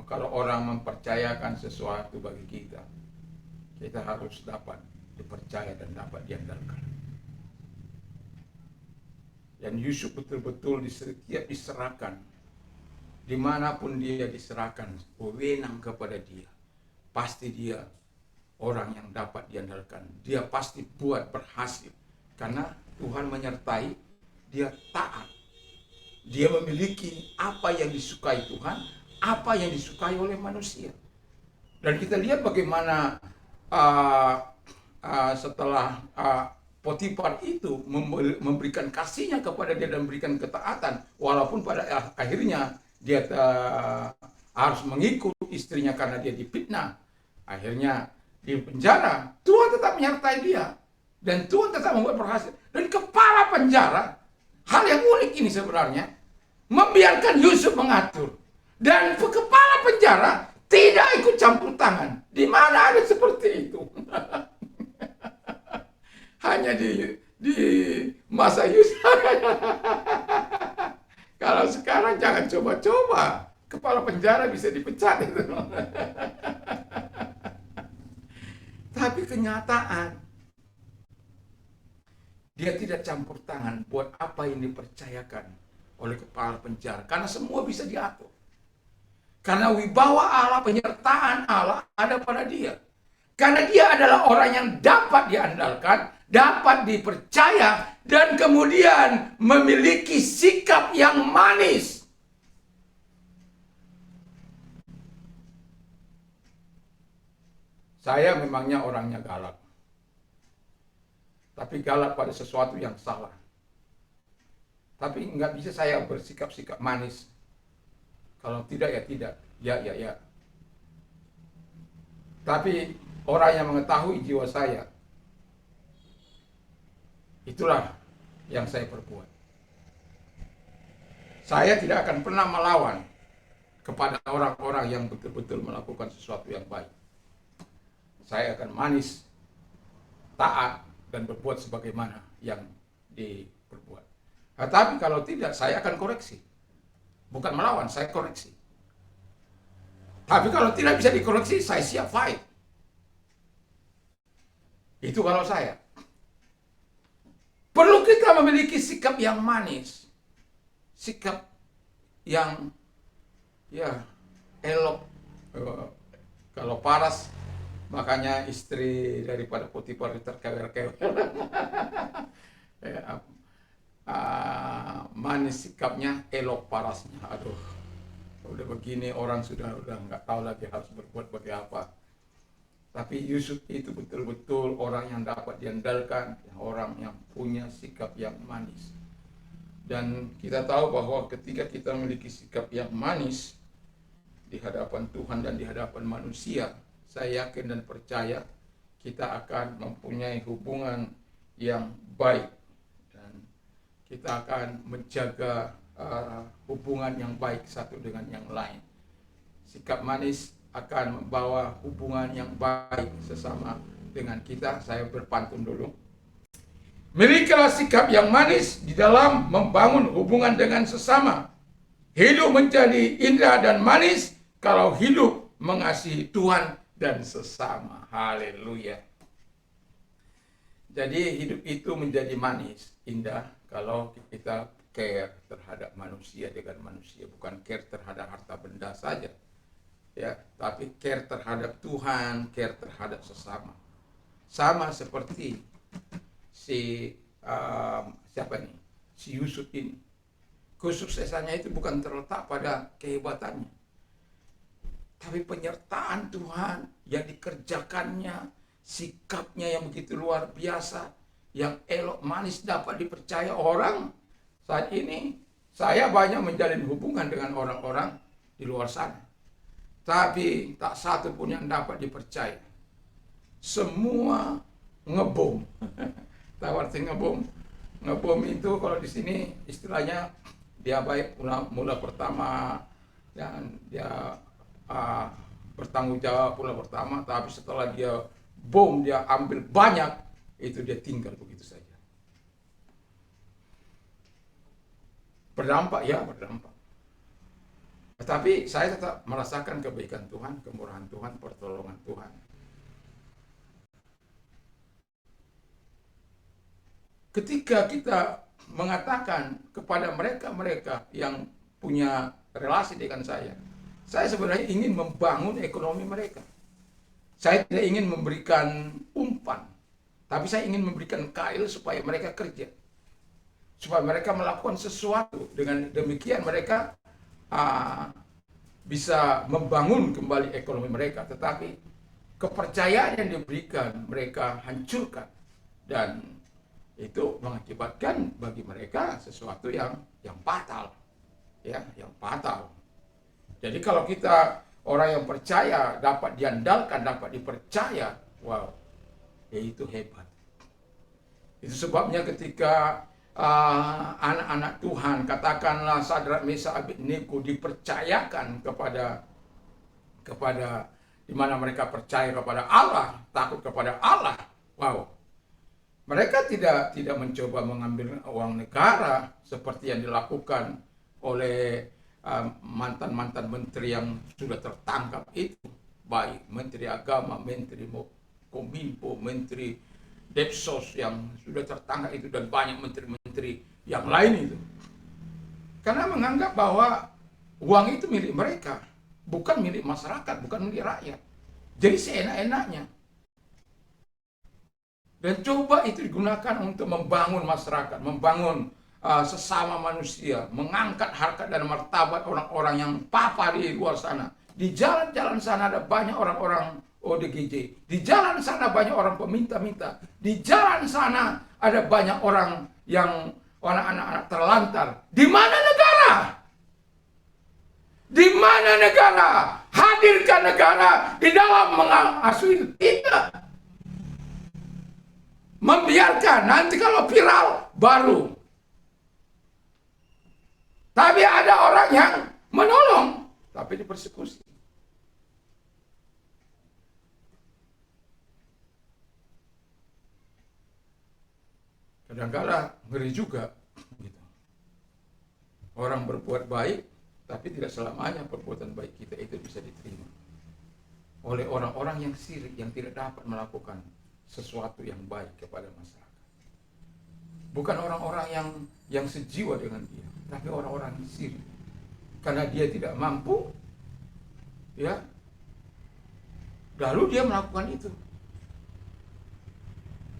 Speaker 1: kalau orang mempercayakan sesuatu bagi kita, kita harus dapat dipercaya dan dapat diandalkan. Dan Yusuf betul-betul setiap diserahkan, dimanapun dia diserahkan, wewenang kepada dia, pasti dia orang yang dapat diandalkan. Dia pasti buat berhasil, karena Tuhan menyertai, dia taat. Dia memiliki apa yang disukai Tuhan, apa yang disukai oleh manusia. Dan kita lihat bagaimana setelah Potifar itu memberikan kasihnya kepada dia dan memberikan ketaatan, walaupun pada akhirnya dia harus mengikut istrinya karena dia difitnah. Akhirnya di penjara, Tuhan tetap menyertai dia. Dan Tuhan tetap membuat berhasil. Dan kepala penjara, hal yang unik ini sebenarnya, membiarkan Yusuf mengatur. Dan kepala penjara tidak ikut campur tangan. Di mana ada seperti itu? Hanya di masa Yusuf. Kalau sekarang jangan coba-coba. Kepala penjara bisa dipecat itu. Tapi kenyataan, dia tidak campur tangan buat apa yang dipercayakan oleh kepala penjara. Karena semua bisa diatur. Karena wibawa Allah, penyertaan Allah ada pada dia. Karena dia adalah orang yang dapat diandalkan, dapat dipercaya, dan kemudian memiliki sikap yang manis. Saya memangnya orangnya galak. Tapi galak pada sesuatu yang salah. Tapi nggak bisa saya bersikap-sikap manis. Kalau tidak ya tidak. Ya. Tapi orang yang mengetahui jiwa saya, itulah yang saya perbuat. Saya tidak akan pernah melawan kepada orang-orang yang betul-betul melakukan sesuatu yang baik. Saya akan manis, taat, dan berbuat sebagaimana yang diperbuat. Tapi kalau tidak, saya akan koreksi. Bukan melawan, saya koreksi. Tapi kalau tidak bisa dikoreksi, saya siap fight. Itu kalau saya. Perlu kita memiliki sikap yang manis. Sikap yang ya elok. Kalau paras, makanya istri daripada Potifar terkewer-kewer. Manis sikapnya, elok parasnya. Aduh, udah begini orang udah nggak tahu lagi harus berbuat bagaimana. Tapi Yusuf itu betul-betul orang yang dapat diandalkan, orang yang punya sikap yang manis. Dan kita tahu bahwa ketika kita memiliki sikap yang manis di hadapan Tuhan dan di hadapan manusia, saya yakin dan percaya kita akan mempunyai hubungan yang baik. Dan kita akan menjaga hubungan yang baik satu dengan yang lain. Sikap manis akan membawa hubungan yang baik sesama dengan kita. Saya berpantun dulu. Milikilah sikap yang manis di dalam membangun hubungan dengan sesama. Hidup menjadi indah dan manis kalau hidup mengasihi Tuhan dan sesama. Haleluya. Jadi hidup itu menjadi manis, indah kalau kita care terhadap manusia dengan manusia, bukan care terhadap harta benda saja. Ya, tapi care terhadap Tuhan, care terhadap sesama. Sama seperti siapa nih? Si Yusuf ini. Kesuksesannya itu bukan terletak pada kehebatannya, tapi penyertaan Tuhan yang dikerjakannya, sikapnya yang begitu luar biasa, yang elok manis dapat dipercaya orang. Saat ini saya banyak menjalin hubungan dengan orang-orang di luar sana, tapi tak satu pun yang dapat dipercaya. Semua ngebom. Tahu arti ngebom? Ngebom itu kalau di sini istilahnya dia baik mula pertama dan dia bertanggung jawab pula pertama, tapi setelah dia bom, dia ambil banyak, itu dia tinggal begitu saja. Berdampak ya, berdampak. Tetapi saya tetap merasakan kebaikan Tuhan, kemurahan Tuhan, pertolongan Tuhan. Ketika kita mengatakan kepada mereka-mereka yang punya relasi dengan saya sebenarnya ingin membangun ekonomi mereka. Saya tidak ingin memberikan umpan, tapi saya ingin memberikan kail supaya mereka kerja. Supaya mereka melakukan sesuatu. Dengan demikian mereka bisa membangun kembali ekonomi mereka. Tetapi kepercayaan yang diberikan mereka hancurkan. Dan itu mengakibatkan bagi mereka sesuatu yang fatal. Ya, yang fatal. Jadi kalau kita orang yang percaya, dapat diandalkan, dapat dipercaya, wow, ya itu hebat. Itu sebabnya ketika anak-anak Tuhan, katakanlah Sadrak, Mesak, Abednego dipercayakan kepada di mana mereka percaya kepada Allah, takut kepada Allah, wow. Mereka tidak mencoba mengambil uang negara seperti yang dilakukan oleh mantan-mantan menteri yang sudah tertangkap itu, baik Menteri Agama, Menteri Kominfo, Menteri Depsos yang sudah tertangkap itu, dan banyak menteri-menteri yang lain itu. Karena menganggap bahwa uang itu milik mereka, bukan milik masyarakat, bukan milik rakyat. Jadi seenak-enaknya. Dan coba itu digunakan untuk membangun masyarakat, membangun sesama manusia, mengangkat harkat dan martabat orang-orang yang papa di luar sana. Di jalan-jalan sana ada banyak orang-orang ODGJ. Di jalan sana banyak orang peminta-minta. Di jalan sana ada banyak orang yang anak-anak terlantar. Di mana negara? Di mana negara? Hadirkan negara di dalam mengasuh itu. Tidak. Membiarkan, nanti kalau viral baru. Tapi ada orang yang menolong, tapi dipersekusi. Kadang-kadang ngeri juga gitu. Orang berbuat baik Tapi tidak selamanya perbuatan baik kita itu bisa diterima oleh orang-orang yang sirik, yang tidak dapat melakukan sesuatu yang baik kepada masyarakat. Bukan orang-orang yang sejiwa dengan dia, tapi orang-orang yang sirik. Karena dia tidak mampu, ya, lalu dia melakukan itu.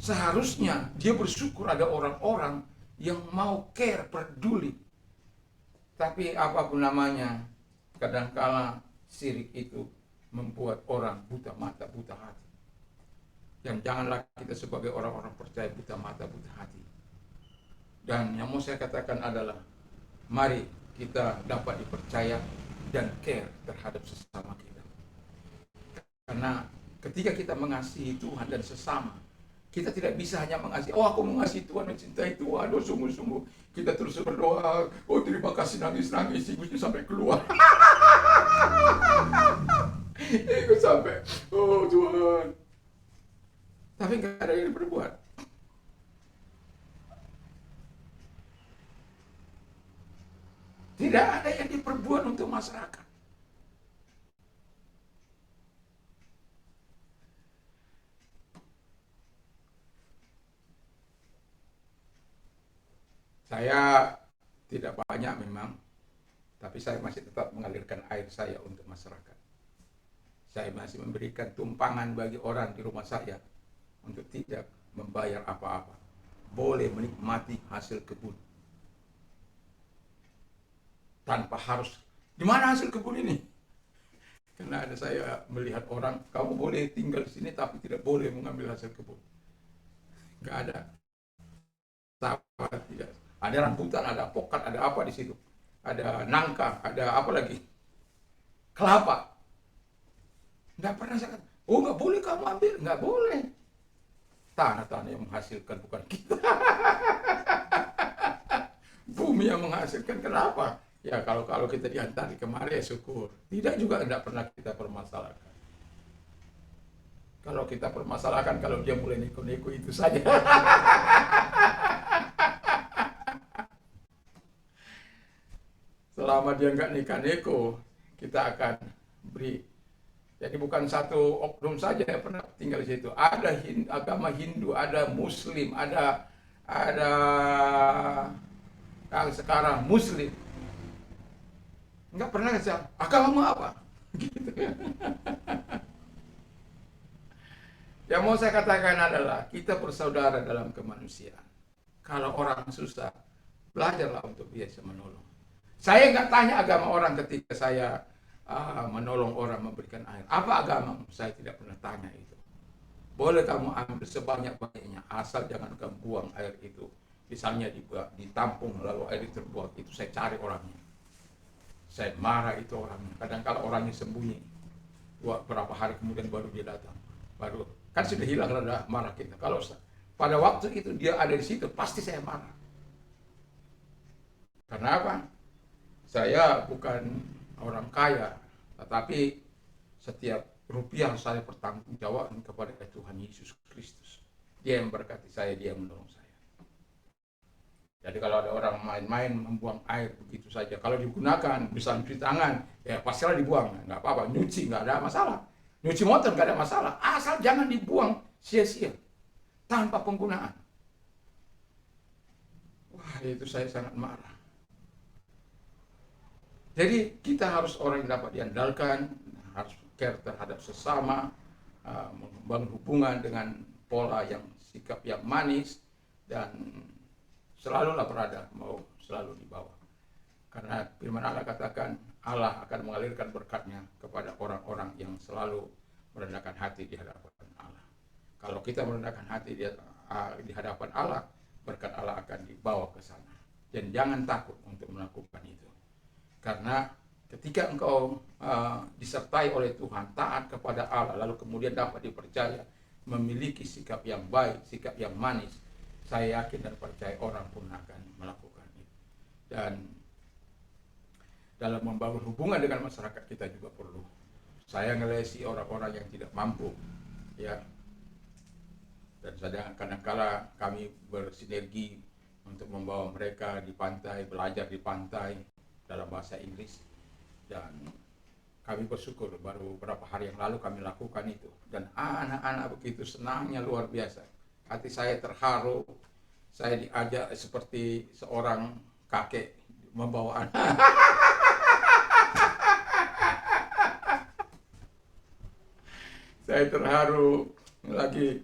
Speaker 1: Seharusnya dia bersyukur ada orang-orang yang mau care, peduli. Tapi apapun namanya, kadangkala sirik itu membuat orang buta mata, buta hati. Dan janganlah kita sebagai orang-orang percaya buta mata, buta hati. Dan yang mau saya katakan adalah, mari kita dapat dipercaya dan care terhadap sesama kita. Karena ketika kita mengasihi Tuhan dan sesama, kita tidak bisa hanya mengasihi, oh aku mengasihi Tuhan, mencintai Tuhan, oh sungguh-sungguh. Kita terus berdoa, oh terima kasih, nangis-nangis, ibunya sampai keluar. Ikut sampai, oh Tuhan. Tapi nggak ada yang berbuat. Tidak ada yang diperbuat untuk masyarakat. Saya tidak banyak memang, tapi saya masih tetap mengalirkan air saya untuk masyarakat. Saya masih memberikan tumpangan bagi orang di rumah saya untuk tidak membayar apa-apa. Boleh menikmati hasil kebun. Tanpa harus, di mana hasil kebun ini? Karena ada saya melihat orang, kamu boleh tinggal di sini tapi tidak boleh mengambil hasil kebun. Nggak ada. Sawah tidak. Ada rambutan, ada pokat, ada apa di situ. Ada nangka, ada apa lagi? Kelapa. Nggak pernah saya kata, oh nggak boleh kamu ambil, nggak boleh. Tanah-tanah yang menghasilkan, bukan kita. Bumi yang menghasilkan, kenapa? Ya kalau kita diantar kemari ya syukur. Tidak juga tidak pernah kita permasalahkan. Kalau kita permasalahkan, kalau dia mulai neko-neko itu saja. Selama dia nggak neko-neko, kita akan beri. Jadi bukan satu oknum saja yang pernah tinggal di situ. Ada agama Hindu, ada Muslim, ada yang sekarang Muslim. Nggak pernah saya, agama apa? Gitu. Yang mau saya katakan adalah kita bersaudara dalam kemanusiaan. Kalau orang susah, belajarlah untuk biasa menolong. Saya nggak tanya agama orang ketika saya menolong orang memberikan air. Apa agama? Saya tidak pernah tanya itu. Boleh kamu ambil sebanyak-banyaknya, asal jangan kamu buang air itu. Misalnya ditampung lalu air itu terbuang, itu saya cari orangnya. Saya marah itu orangnya. Kadang-kala orangnya sembunyi. Berapa hari kemudian baru dia datang. Baru kan sudah hilang rada marah kita. Kalau pada waktu itu dia ada di situ, pasti saya marah. Karena apa? Saya bukan orang kaya, tetapi setiap rupiah saya bertanggungjawabkan kepada Tuhan Yesus Kristus. Dia yang berkati saya, dia yang menolong saya. Jadi kalau ada orang main-main membuang air begitu saja, kalau digunakan bisa cuci tangan, ya pastilah dibuang, nggak apa-apa. Nyuci nggak ada masalah, nyuci motor nggak ada masalah, asal jangan dibuang sia-sia tanpa penggunaan. Wah, itu saya sangat marah. Jadi kita harus orang yang dapat diandalkan, harus care terhadap sesama, membangun hubungan dengan pola yang sikap yang manis, dan selalulah berada, mau selalu di bawah. Karena firman Allah katakan, Allah akan mengalirkan berkatnya kepada orang-orang yang selalu merendahkan hati di hadapan Allah. Kalau kita merendahkan hati di hadapan Allah, berkat Allah akan dibawa ke sana. Dan jangan takut untuk melakukan itu. Karena ketika engkau disertai oleh Tuhan, taat kepada Allah, lalu kemudian dapat dipercaya, memiliki sikap yang baik, sikap yang manis, saya yakin dan percaya orang pun akan melakukan itu. Dan dalam membangun hubungan dengan masyarakat kita juga perlu. Saya ngelesi orang-orang yang tidak mampu, ya. Dan kadang-kala kami bersinergi untuk membawa mereka di pantai, belajar di pantai dalam bahasa Inggris. Dan kami bersyukur baru beberapa hari yang lalu kami lakukan itu. Dan anak-anak begitu senangnya luar biasa. Hati saya terharu, saya diajak seperti seorang kakek membawa anak. Saya terharu lagi,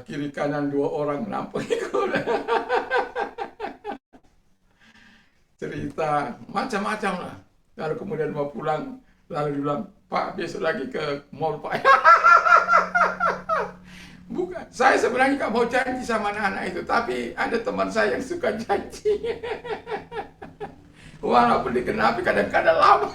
Speaker 1: kiri kanan 2 orang menampung ikut. Cerita macam-macam lah. Lalu kemudian mau pulang, lalu bilang, Pak besok lagi ke mall Pak. Bukan, saya sebenarnya nggak mau janji sama anak-anak itu, tapi ada teman saya yang suka janji. Walaupun dikenapi kadang-kadang lama.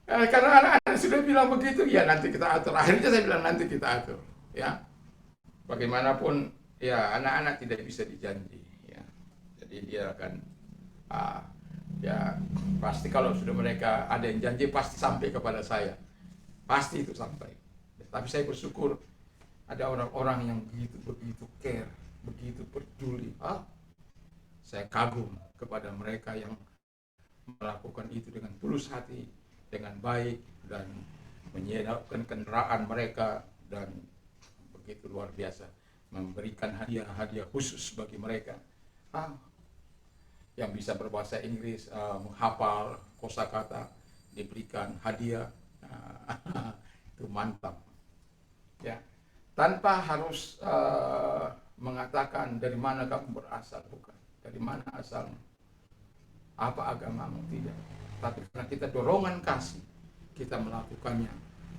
Speaker 1: Karena anak-anak sudah bilang begitu, ya nanti kita atur. Akhirnya saya bilang nanti kita atur. Ya, bagaimanapun ya anak-anak tidak bisa dijanji. Ya, jadi dia akan ya pasti kalau sudah mereka ada yang janji pasti sampai kepada saya. Pasti itu sampai. Tapi saya bersyukur ada orang-orang yang begitu care, begitu peduli. Saya kagum kepada mereka yang melakukan itu dengan tulus hati, dengan baik, dan menyiapkan kendaraan mereka, dan begitu luar biasa memberikan hadiah-hadiah khusus bagi mereka yang bisa berbahasa Inggris, menghafal kosakata, diberikan hadiah. Itu mantap ya, tanpa harus mengatakan dari mana kamu berasal, bukan dari mana asalmu, apa agamamu, tidak, tapi karena kita dorongan kasih, kita melakukannya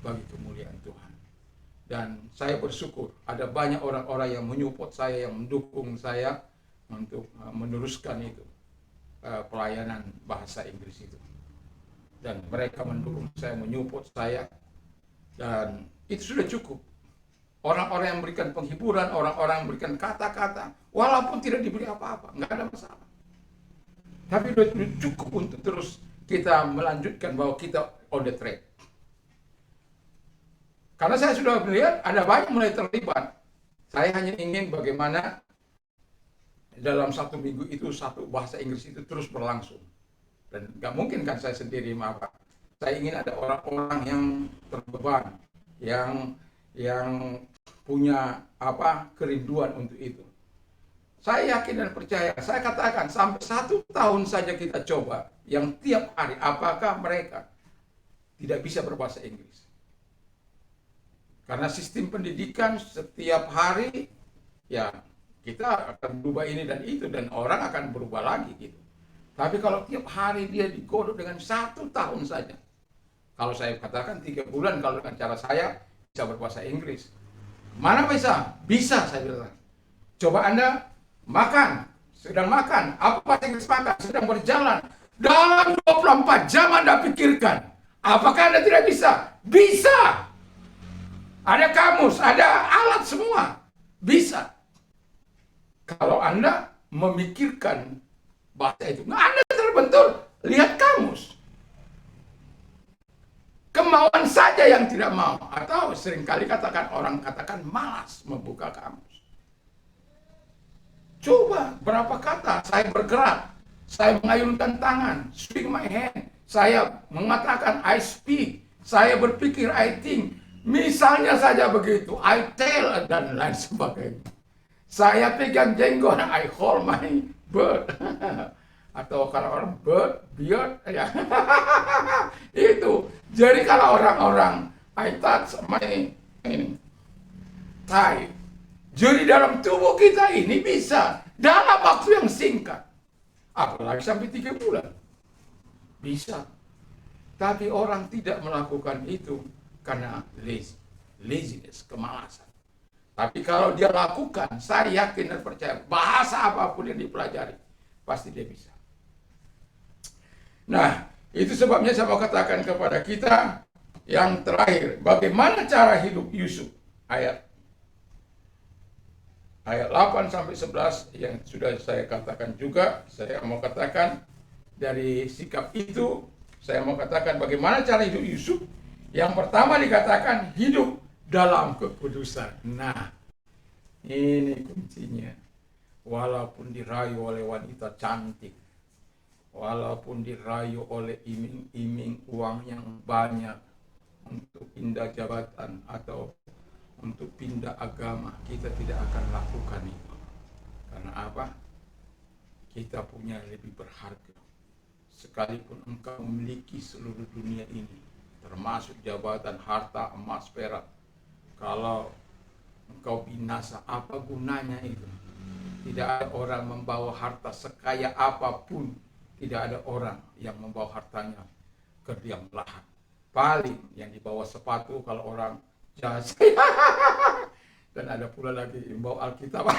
Speaker 1: bagi kemuliaan Tuhan. Dan saya bersyukur ada banyak orang-orang yang menyupport saya, yang mendukung saya untuk meneruskan itu, pelayanan bahasa Inggris itu. Dan mereka mendukung saya, menyupport saya, dan itu sudah cukup. Orang-orang yang memberikan penghiburan, orang-orang yang memberikan kata-kata, walaupun tidak diberi apa-apa, nggak ada masalah. Tapi sudah cukup untuk terus kita melanjutkan bahwa kita on the track. Karena saya sudah melihat ada banyak mulai terlibat. Saya hanya ingin bagaimana dalam 1 minggu itu satu bahasa Inggris itu terus berlangsung. Dan nggak mungkin kan saya sendiri, maaf. Saya ingin ada orang-orang yang terbeban, yang punya kerinduan untuk itu. Saya yakin dan percaya, saya katakan sampai 1 tahun saja kita coba, yang tiap hari, apakah mereka tidak bisa berbahasa Inggris? Karena sistem pendidikan setiap hari, ya kita akan berubah ini dan itu, dan orang akan berubah lagi gitu. Tapi kalau tiap hari dia digodok dengan 1 tahun saja, kalau saya katakan 3 bulan, kalau dengan cara saya bisa berbahasa Inggris. Mana bisa? Bisa, saya bilang. Coba Anda makan, sedang makan, apa bahasa Inggris makan, sedang berjalan. Dalam 24 jam Anda pikirkan, apakah Anda tidak bisa? Bisa! Ada kamus, ada alat semua. Bisa. Kalau Anda memikirkan bahasa itu, Anda terbentur, lihat kamus. Kemauan saja yang tidak mau, atau seringkali orang katakan malas membuka kamus. Coba berapa kata saya bergerak, saya mengayunkan tangan, swing my hand, saya mengatakan I speak, saya berpikir I think, misalnya saja begitu, I tell, dan lain sebagainya. Saya pegang jenggot, I hold my bird. Atau kalau orang beard, ya. Itu. Jadi kalau orang-orang I touch my thigh. Jadi dalam tubuh kita ini bisa dalam waktu yang singkat. Apalagi sampai 3 bulan. Bisa. Tapi orang tidak melakukan itu karena laziness, kemalasan. Tapi kalau dia lakukan, saya yakin dan percaya, bahasa apapun yang dipelajari, pasti dia bisa. Nah, itu sebabnya saya mau katakan kepada kita yang terakhir, bagaimana cara hidup Yusuf. Ayat 8 sampai 11 yang sudah saya katakan juga, saya mau katakan dari sikap itu, saya mau katakan bagaimana cara hidup Yusuf. Yang pertama dikatakan hidup dalam kekudusan. Nah, ini kuncinya. walaupun dirayu oleh wanita cantik, walaupun dirayu oleh iming-iming uang yang banyak untuk pindah jabatan atau untuk pindah agama, kita tidak akan lakukan itu. Karena apa? Kita punya lebih berharga. Sekalipun engkau memiliki seluruh dunia ini, termasuk jabatan, harta, emas, perak, kalau engkau binasa, apa gunanya itu? Tidak ada orang membawa harta sekaya apapun, tidak ada orang yang membawa hartanya ke liang lahat. Paling yang dibawa sepatu kalau orang jas. Dan ada pula lagi yang bawa Alkitab.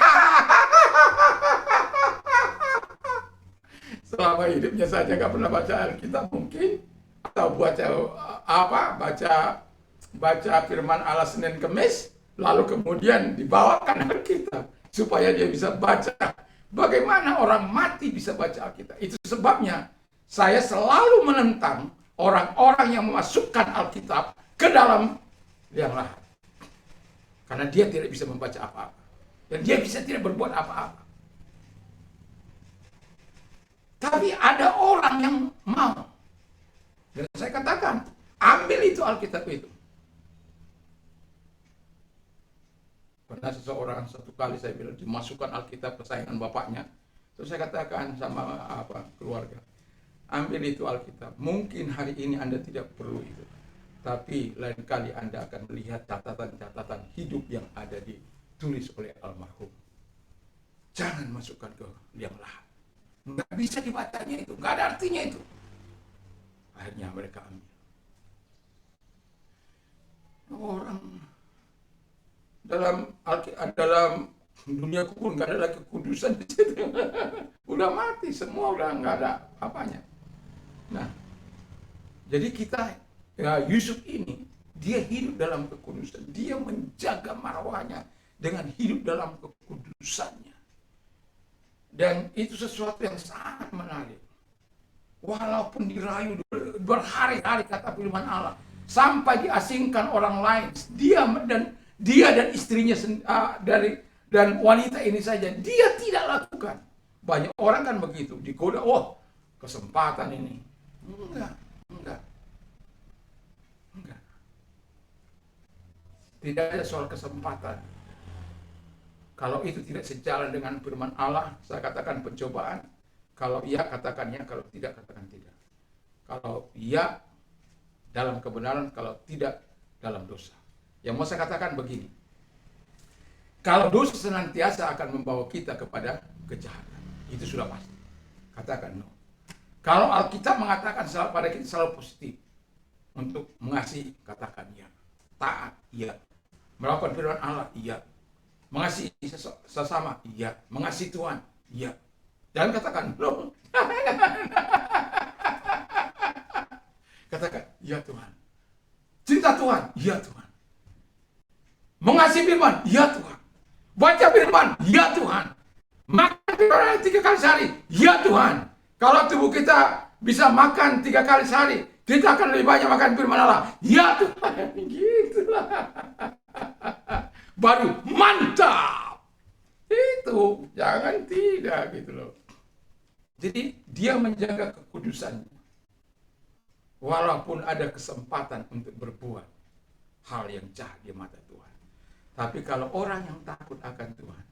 Speaker 1: Selama hidupnya saja nggak pernah baca Alkitab mungkin, atau baca firman Allah Senin Kemis, lalu kemudian dibawakan Alkitab supaya dia bisa baca. Bagaimana orang mati bisa baca Alkitab? Itu sebabnya saya selalu menentang orang-orang yang memasukkan Alkitab ke dalam liang lahat. Karena dia tidak bisa membaca apa-apa. Dan dia bisa tidak berbuat apa-apa. Tapi ada orang yang mau. Dan saya katakan, ambil itu Alkitab itu. Pernah seseorang satu kali saya bilang, dimasukkan Alkitab kesayangan bapaknya. Terus saya katakan sama keluarga, ambil itu Alkitab. Mungkin hari ini Anda tidak perlu itu. Tapi lain kali Anda akan melihat catatan-catatan hidup yang ada ditulis oleh almarhum. Jangan masukkan ke liang lahat. Nggak bisa dibacanya itu, nggak ada artinya itu. Akhirnya mereka ambil. Orang dalam dunia kubur nggak ada lagi kekudusan di situ. Udah mati semua, udah nggak ada apanya. Nah, jadi Yusuf ini dia hidup dalam kekudusan, dia menjaga marwahnya dengan hidup dalam kekudusannya. Dan itu sesuatu yang sangat menarik. Walaupun dirayu berhari-hari kata firman Allah, sampai diasingkan orang lain, dia dan istrinya dan wanita ini saja dia tidak lakukan. Banyak orang kan begitu, digoda, kesempatan ini. Enggak. Tidak ada soal kesempatan. Kalau itu tidak sejalan dengan firman Allah, saya katakan pencobaan. Kalau iya, katakan ya. Kalau tidak, katakan tidak. Kalau iya, dalam kebenaran. Kalau tidak, dalam dosa. Yang mau saya katakan begini. Kalau dosa senantiasa akan membawa kita kepada kejahatan. Itu sudah pasti. Katakan no. Kalau Alkitab mengatakan pada kita selalu positif. Untuk mengasihi, katakan ya. Taat, iya. Melakukan firman Allah, iya. Mengasihi sesama, iya. Mengasihi Tuhan, iya. Jangan katakan no. Katakan, ya Tuhan. Cinta Tuhan, ya Tuhan. Mengasihi firman, ya Tuhan. Baca firman, ya Tuhan. Makan firman 3 kali sehari, ya Tuhan. Kalau tubuh kita bisa makan 3 kali sehari, kita akan lebih banyak makan firman Allah. Ya Tuhan, gitulah. Baru mantap. Itu, jangan tidak gitu loh. Jadi dia menjaga kekudusannya. Walaupun ada kesempatan untuk berbuat hal yang jahat di mata Tuhan. Tapi kalau orang yang takut akan Tuhan,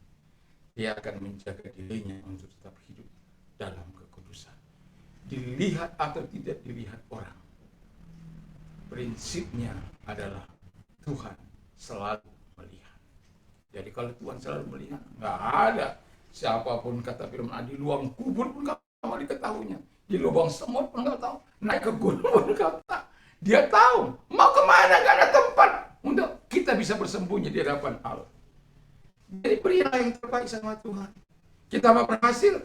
Speaker 1: dia akan menjaga dirinya untuk tetap hidup dalam kekudusan. Dilihat atau tidak dilihat orang. Prinsipnya adalah Tuhan selalu melihat. Jadi kalau Tuhan selalu melihat, nggak ada siapapun kata firman di lubang kubur pun nggak mau diketahuinya. Di lubang semut pun nggak tahu. Naik ke gunung pun nggak tahu. Dia tahu mau kemana, nggak ada tempat untuk kita bisa bersembunyi di hadapan Allah. Jadi berilah yang terbaik sama Tuhan. Kita mau berhasil,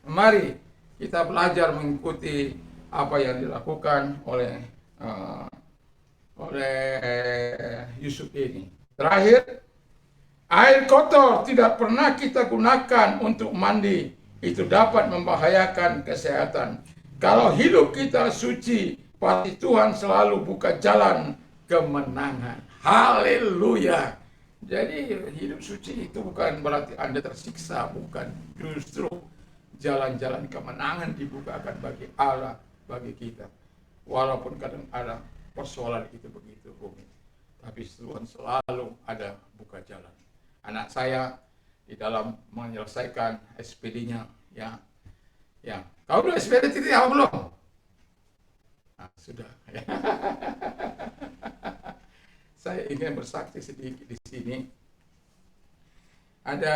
Speaker 1: mari kita belajar mengikuti apa yang dilakukan oleh Yusuf ini. Terakhir, air kotor tidak pernah kita gunakan untuk mandi. Itu dapat membahayakan kesehatan. Kalau hidup kita suci, pasti Tuhan selalu buka jalan kemenangan. Haleluya. Jadi hidup suci itu bukan berarti Anda tersiksa, bukan. Justru jalan-jalan kemenangan dibukakan bagi Allah, bagi kita. Walaupun kadang ada persoalan itu begitu rumit, tapi Tuhan selalu ada buka jalan. Anak saya di dalam menyelesaikan SPD-nya, ya, kau belum SPD titik apa belum? Nah, sudah. Saya ingin bersaksi sedikit di sini. Ada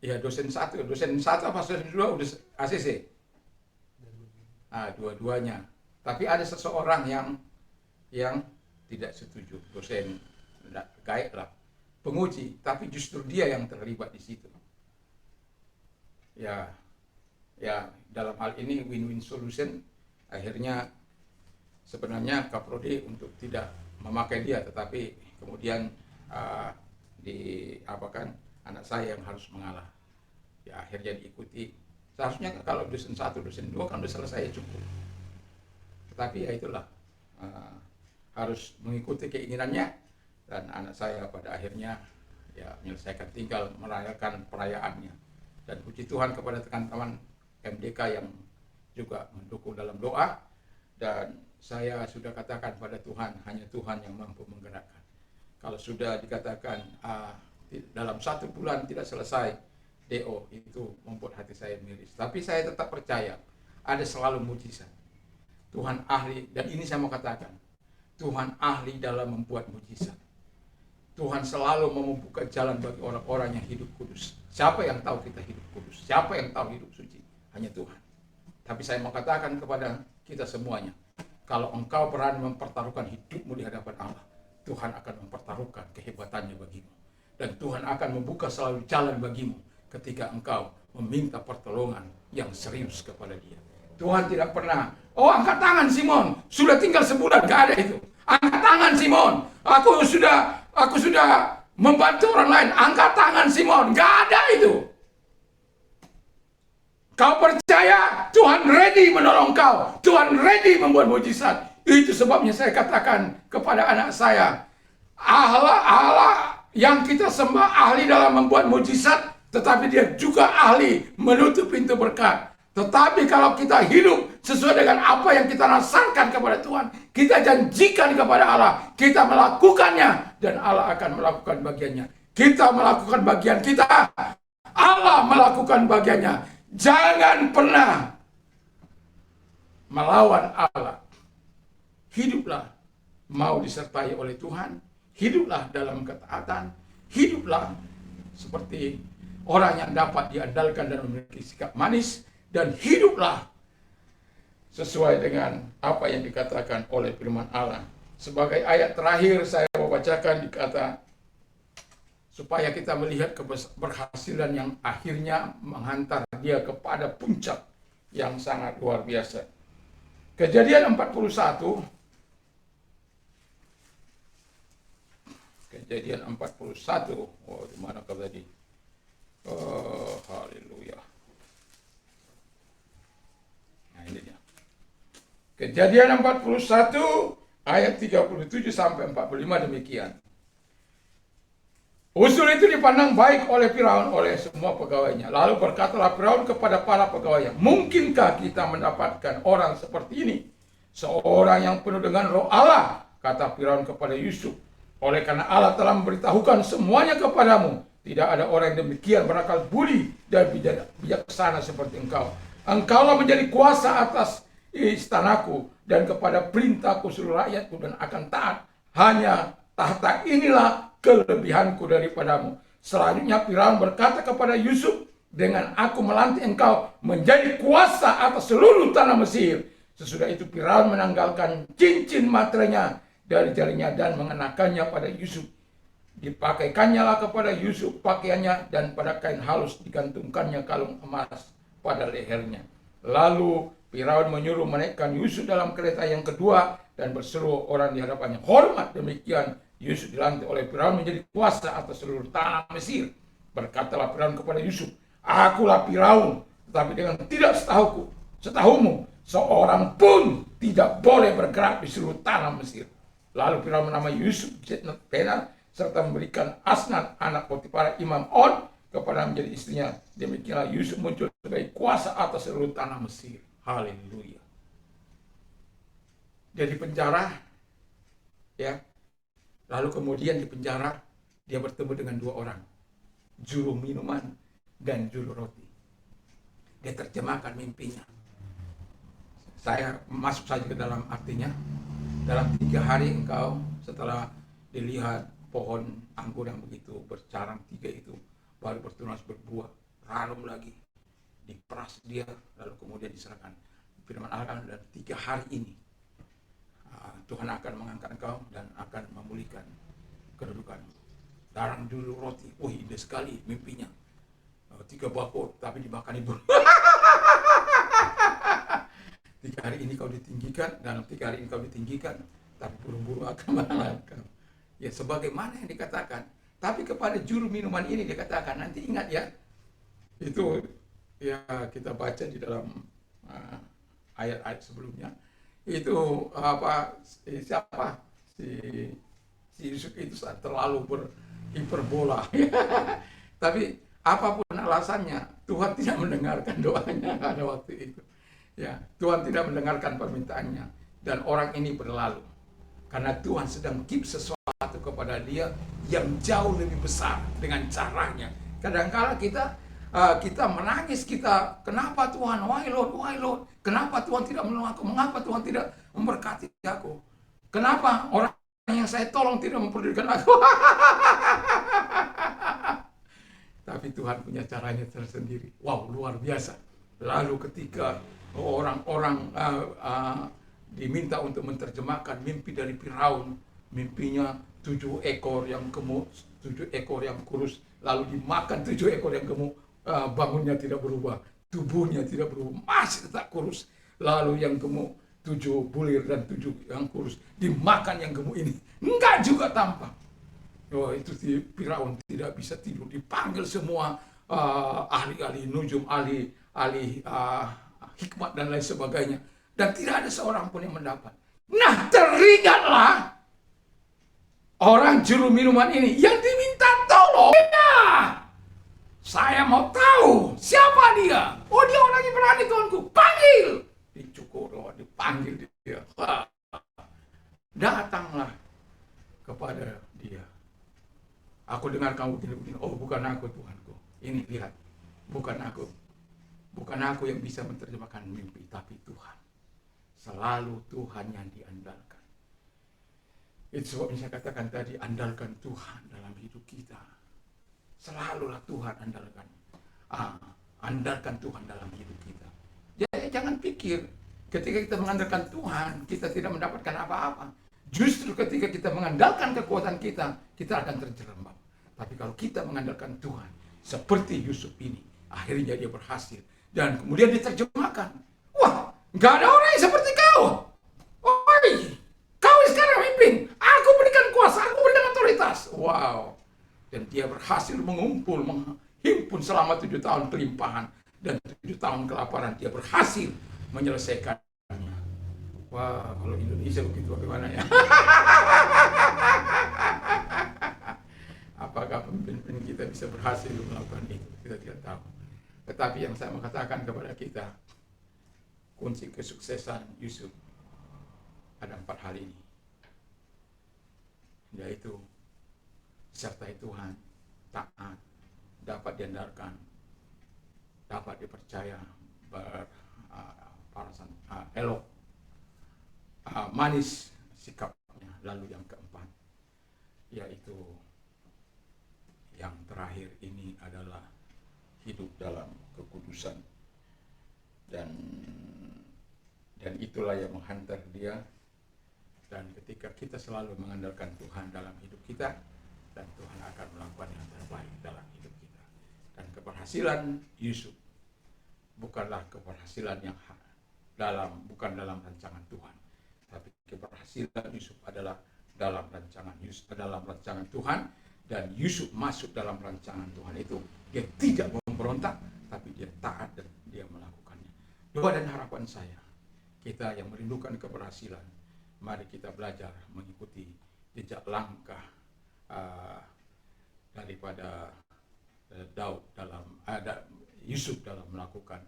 Speaker 1: ya dosen satu apa dosen dua udah ACC. Dua-duanya. Tapi ada seseorang yang tidak setuju, dosen gaib lah, penguji, tapi justru dia yang terlibat di situ. Ya, dalam hal ini win-win solution. Akhirnya sebenarnya Kaprodi untuk tidak memakai dia, tetapi kemudian anak saya yang harus mengalah. Ya akhirnya diikuti. Seharusnya kalau dosen 1, dosen 2 kan udah selesai cukup. Tetapi ya itulah, harus mengikuti keinginannya, dan anak saya pada akhirnya ya menyelesaikan, tinggal merayakan perayaannya. Dan puji Tuhan kepada teman-teman MDK yang juga mendukung dalam doa. Dan saya sudah katakan pada Tuhan, hanya Tuhan yang mampu menggerakkan. Kalau sudah dikatakan dalam 1 bulan tidak selesai DO, itu membuat hati saya miris. Tapi saya tetap percaya ada selalu mujizat. Tuhan ahli, dan ini saya mau katakan, Tuhan ahli dalam membuat mujizat. Tuhan selalu membuka jalan bagi orang-orang yang hidup kudus. Siapa yang tahu kita hidup kudus? Siapa yang tahu hidup suci? Hanya Tuhan. Tapi saya mau katakan kepada kita semuanya, kalau engkau berani mempertaruhkan hidupmu di hadapan Allah, Tuhan akan mempertaruhkan kehebatannya bagimu. Dan Tuhan akan membuka selalu jalan bagimu ketika engkau meminta pertolongan yang serius kepada Dia. Tuhan tidak pernah, angkat tangan Simon, sudah tinggal sebulan, gak ada itu. Angkat tangan Simon, aku sudah membantu orang lain, angkat tangan Simon, gak ada itu. Kau percaya Tuhan ready menolong kau, Tuhan ready membuat mujizat. Itu sebabnya saya katakan kepada anak saya, Allah yang kita sembah ahli dalam membuat mujizat, tetapi Dia juga ahli menutup pintu berkat. Tetapi kalau kita hidup sesuai dengan apa yang kita rasakan kepada Tuhan, kita janjikan kepada Allah, kita melakukannya, dan Allah akan melakukan bagiannya. Kita melakukan bagian kita, Allah melakukan bagiannya. Jangan pernah melawan Allah. Hiduplah mau disertai oleh Tuhan, hiduplah dalam ketaatan, hiduplah seperti orang yang dapat diandalkan dan memiliki sikap manis, dan hiduplah sesuai dengan apa yang dikatakan oleh firman Allah. Sebagai ayat terakhir saya mau bacakan, dikata supaya kita melihat keberhasilan yang akhirnya menghantar dia kepada puncak yang sangat luar biasa. Kejadian 41. Kejadian 41. Di mana kau tadi? Haleluya. Nah ini dia. Kejadian 41 ayat 37 sampai 45 demikian. Usul itu dipandang baik oleh Firaun, oleh semua pegawainya. Lalu berkatalah Firaun kepada para pegawainya, mungkinkah kita mendapatkan orang seperti ini? Seorang yang penuh dengan roh Allah, kata Firaun kepada Yusuf. Oleh karena Allah telah memberitahukan semuanya kepadamu, tidak ada orang yang demikian berakal budi dan bijaksana seperti engkau. Engkaulah menjadi kuasa atas istanaku, dan kepada perintahku seluruh rakyatku, dan akan taat. Hanya tahta inilah kelebihanku daripadamu. Selanjutnya Firaun berkata kepada Yusuf, dengan aku melantik engkau menjadi kuasa atas seluruh tanah Mesir. Sesudah itu Firaun menanggalkan cincin materainya dari jarinya dan mengenakannya pada Yusuf. Dipakaikannya lah kepada Yusuf pakaiannya, dan pada kain halus digantungkannya kalung emas pada lehernya. Lalu Firaun menyuruh menaikkan Yusuf dalam kereta yang kedua, dan berseru orang di hadapannya, hormat. Demikian Yusuf dilantik oleh Firaun menjadi kuasa atas seluruh tanah Mesir. Berkatalah Firaun kepada Yusuf, akulah Firaun, tetapi dengan tidak setahumu, seorang pun tidak boleh bergerak di seluruh tanah Mesir. Lalu Firaun menamai Yusuf Zetnat-Pener, serta memberikan Asnat anak Potifar imam On kepada menjadi istrinya. Demikianlah Yusuf muncul sebagai kuasa atas seluruh tanah Mesir. Haleluya. Dia di penjara, ya. Lalu kemudian di penjara dia bertemu dengan dua orang, juru minuman dan juru roti. Dia terjemahkan mimpinya. Saya masuk saja ke dalam artinya. Dalam 3 hari engkau setelah dilihat pohon anggur yang begitu bercarang 3 itu baru bertunas berbuah, ranum lagi, diperas dia, lalu kemudian diserahkan. Firman Allah dalam 3 hari ini Tuhan akan mengangkat engkau dan akan memulihkan kedudukanmu. Darang dulu roti, indah sekali mimpinya. 3 bakul tapi dimakan ibu. 3 hari ini kau ditinggikan, dalam 3 hari ini kau ditinggikan, tapi burung-burung akan mengalahkan. Ya sebagaimana yang dikatakan. Tapi kepada juru minuman ini dikatakan, nanti ingat ya, itu ya kita baca di dalam ayat-ayat sebelumnya. Itu siapa si Yusuf itu terlalu berhiperbola. Tapi apapun alasannya, Tuhan tidak mendengarkan doanya pada waktu itu. Ya, Tuhan tidak mendengarkan permintaannya dan orang ini berlalu karena Tuhan sedang keep sesuatu kepada dia yang jauh lebih besar dengan caranya. Kadang-kala kita menangis, kenapa Tuhan, why Lord, kenapa Tuhan tidak menolong aku, mengapa Tuhan tidak memberkati aku, kenapa orang yang saya tolong tidak mempedulikan aku. Tapi Tuhan punya caranya tersendiri. Wow, luar biasa. Lalu ketika orang-orang diminta untuk menerjemahkan mimpi dari Firaun, mimpinya 7 ekor yang gemuk, 7 ekor yang kurus, lalu dimakan 7 ekor yang gemuk, bangunnya tidak berubah, tubuhnya tidak berubah, masih tetap kurus. Lalu yang gemuk 7 bulir dan 7 yang kurus, dimakan yang gemuk ini, enggak juga tampak. Itu si Firaun tidak bisa tidur, dipanggil semua ahli-ahli nujum, ahli hikmat dan lain sebagainya, dan tidak ada seorang pun yang mendapat. Nah, teringatlah orang juru minuman ini yang diminta tolong. Ya, saya mau tahu siapa dia. Dia orang Ibrani, tuanku, panggil. Dipanggil dia. Datanglah kepada dia. Aku dengar kamu begini-begini. Bukan aku, Tuhanku. Ini lihat, bukan aku. Bukan aku yang bisa menerjemahkan mimpi, tapi Tuhan. Selalu Tuhan yang diandalkan. Itu sebabnya saya katakan tadi, andalkan Tuhan dalam hidup kita. Selalulah Tuhan andalkan. Andalkan Tuhan dalam hidup kita. Jadi jangan pikir ketika kita mengandalkan Tuhan, kita tidak mendapatkan apa-apa. Justru ketika kita mengandalkan kekuatan kita, kita akan terjerembab. Tapi kalau kita mengandalkan Tuhan, seperti Yusuf ini, akhirnya dia berhasil. Dan kemudian diterjemahkan. Wah, nggak ada orang yang seperti kau. Kau sekarang mimpin. Aku berikan kuasa, aku berikan otoritas. Wow. Dan dia berhasil menghimpun selama 7 tahun kelimpahan. Dan 7 tahun kelaparan, dia berhasil menyelesaikannya. Wah, kalau Indonesia begitu bagaimana ya? Apakah pemimpin kita bisa berhasil melakukan itu? Kita tidak tahu. Tetapi yang saya mau katakan kepada kita, kunci kesuksesan Yusuf ada 4 hal ini, yaitu disertai Tuhan, taat, dapat diandalkan, dapat dipercaya, berparasan, elok, manis sikapnya. Lalu yang keempat, yaitu yang terakhir ini adalah hidup dalam kekudusan, dan itulah yang menghantar dia. Dan ketika kita selalu mengandalkan Tuhan dalam hidup kita, dan Tuhan akan melakukan yang terbaik dalam hidup kita. Dan keberhasilan Yusuf bukanlah keberhasilan yang bukan dalam rancangan Tuhan, tapi keberhasilan Yusuf adalah dalam rancangan Tuhan. Dan Yusuf masuk dalam rancangan Tuhan itu. Dia tidak memberontak, tapi dia taat dan dia melakukannya. Doa dan harapan saya, kita yang merindukan keberhasilan, mari kita belajar mengikuti jejak langkah uh, daripada Daud dalam Yusuf dalam melakukan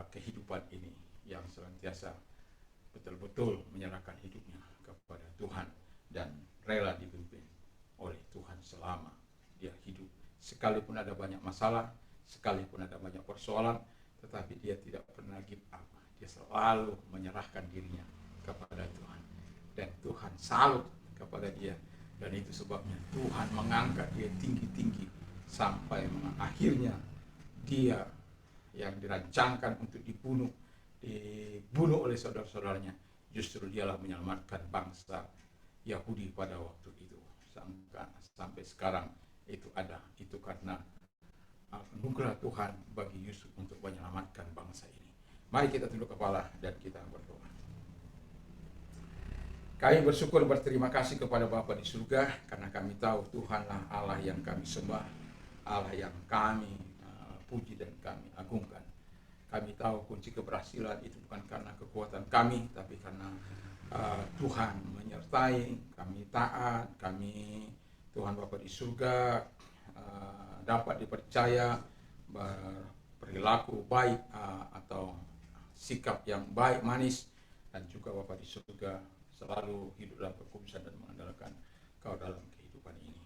Speaker 1: kehidupan ini, yang senantiasa betul-betul menyerahkan hidupnya kepada Tuhan dan rela dipimpin oleh Tuhan selama dia hidup. Sekalipun ada banyak masalah, sekalipun ada banyak persoalan, tetapi dia tidak pernah give up. Dia selalu menyerahkan dirinya kepada Tuhan, dan Tuhan salut kepada dia. Dan itu sebabnya Tuhan mengangkat dia tinggi-tinggi sampai akhirnya dia yang dirancangkan untuk dibunuh oleh saudara-saudaranya, justru dialah menyelamatkan bangsa Yahudi pada waktu itu. Sampai sekarang itu ada, itu karena anugerah Tuhan bagi Yusuf untuk menyelamatkan bangsa ini. Mari kita tunduk kepala dan kita berdoa. Kami bersyukur, berterima kasih kepada Bapa di surga, karena kami tahu Tuhanlah Allah yang kami sembah, Allah yang kami puji dan kami agungkan. Kami tahu kunci keberhasilan itu bukan karena kekuatan kami, tapi karena Tuhan menyertai kami, taat kami. Tuhan Bapa di surga dapat dipercaya berperilaku baik atau sikap yang baik, manis, dan juga Bapa di surga selalu hidup dalam kekudusan dan mengandalkan Kau dalam kehidupan ini.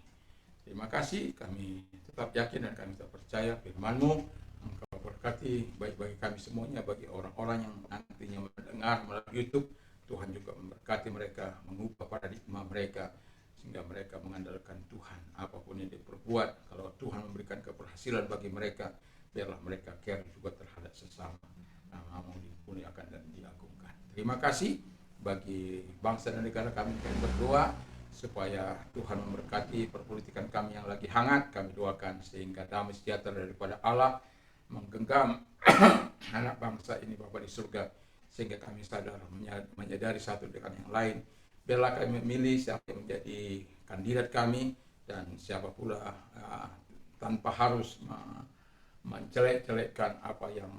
Speaker 1: Terima kasih, kami tetap yakin dan kami tetap percaya firman-Mu. Engkau berkati baik-bagi kami semuanya, bagi orang-orang yang nantinya mendengar melalui YouTube. Tuhan juga memberkati mereka, mengubah paradigma mereka, sehingga mereka mengandalkan Tuhan. Apapun yang diperbuat, kalau Tuhan memberikan keberhasilan bagi mereka, biarlah mereka care juga terhadap sesama. Nama-Mu dimuliakan dan diagungkan. Terima kasih bagi bangsa dan negara kami berdoa supaya Tuhan memberkati perpolitikan kami yang lagi hangat. Kami doakan sehingga damai sejahtera daripada Allah menggenggam anak bangsa ini Bapa di surga, sehingga kami sadar menyadari satu dengan yang lain. Biarlah kami memilih siapa yang menjadi kandidat kami, dan siapa pula tanpa harus menjelek-jelekkan apa yang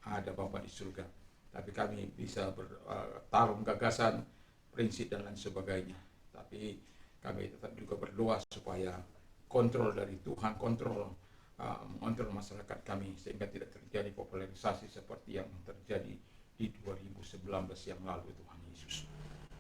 Speaker 1: ada Bapa di surga. Tapi kami bisa bertarung gagasan, prinsip dan lain sebagainya. Tapi kami tetap juga berdoa supaya kontrol dari Tuhan, mengontrol masyarakat kami, sehingga tidak terjadi polarisasi seperti yang terjadi di 2019 yang lalu, Tuhan Yesus.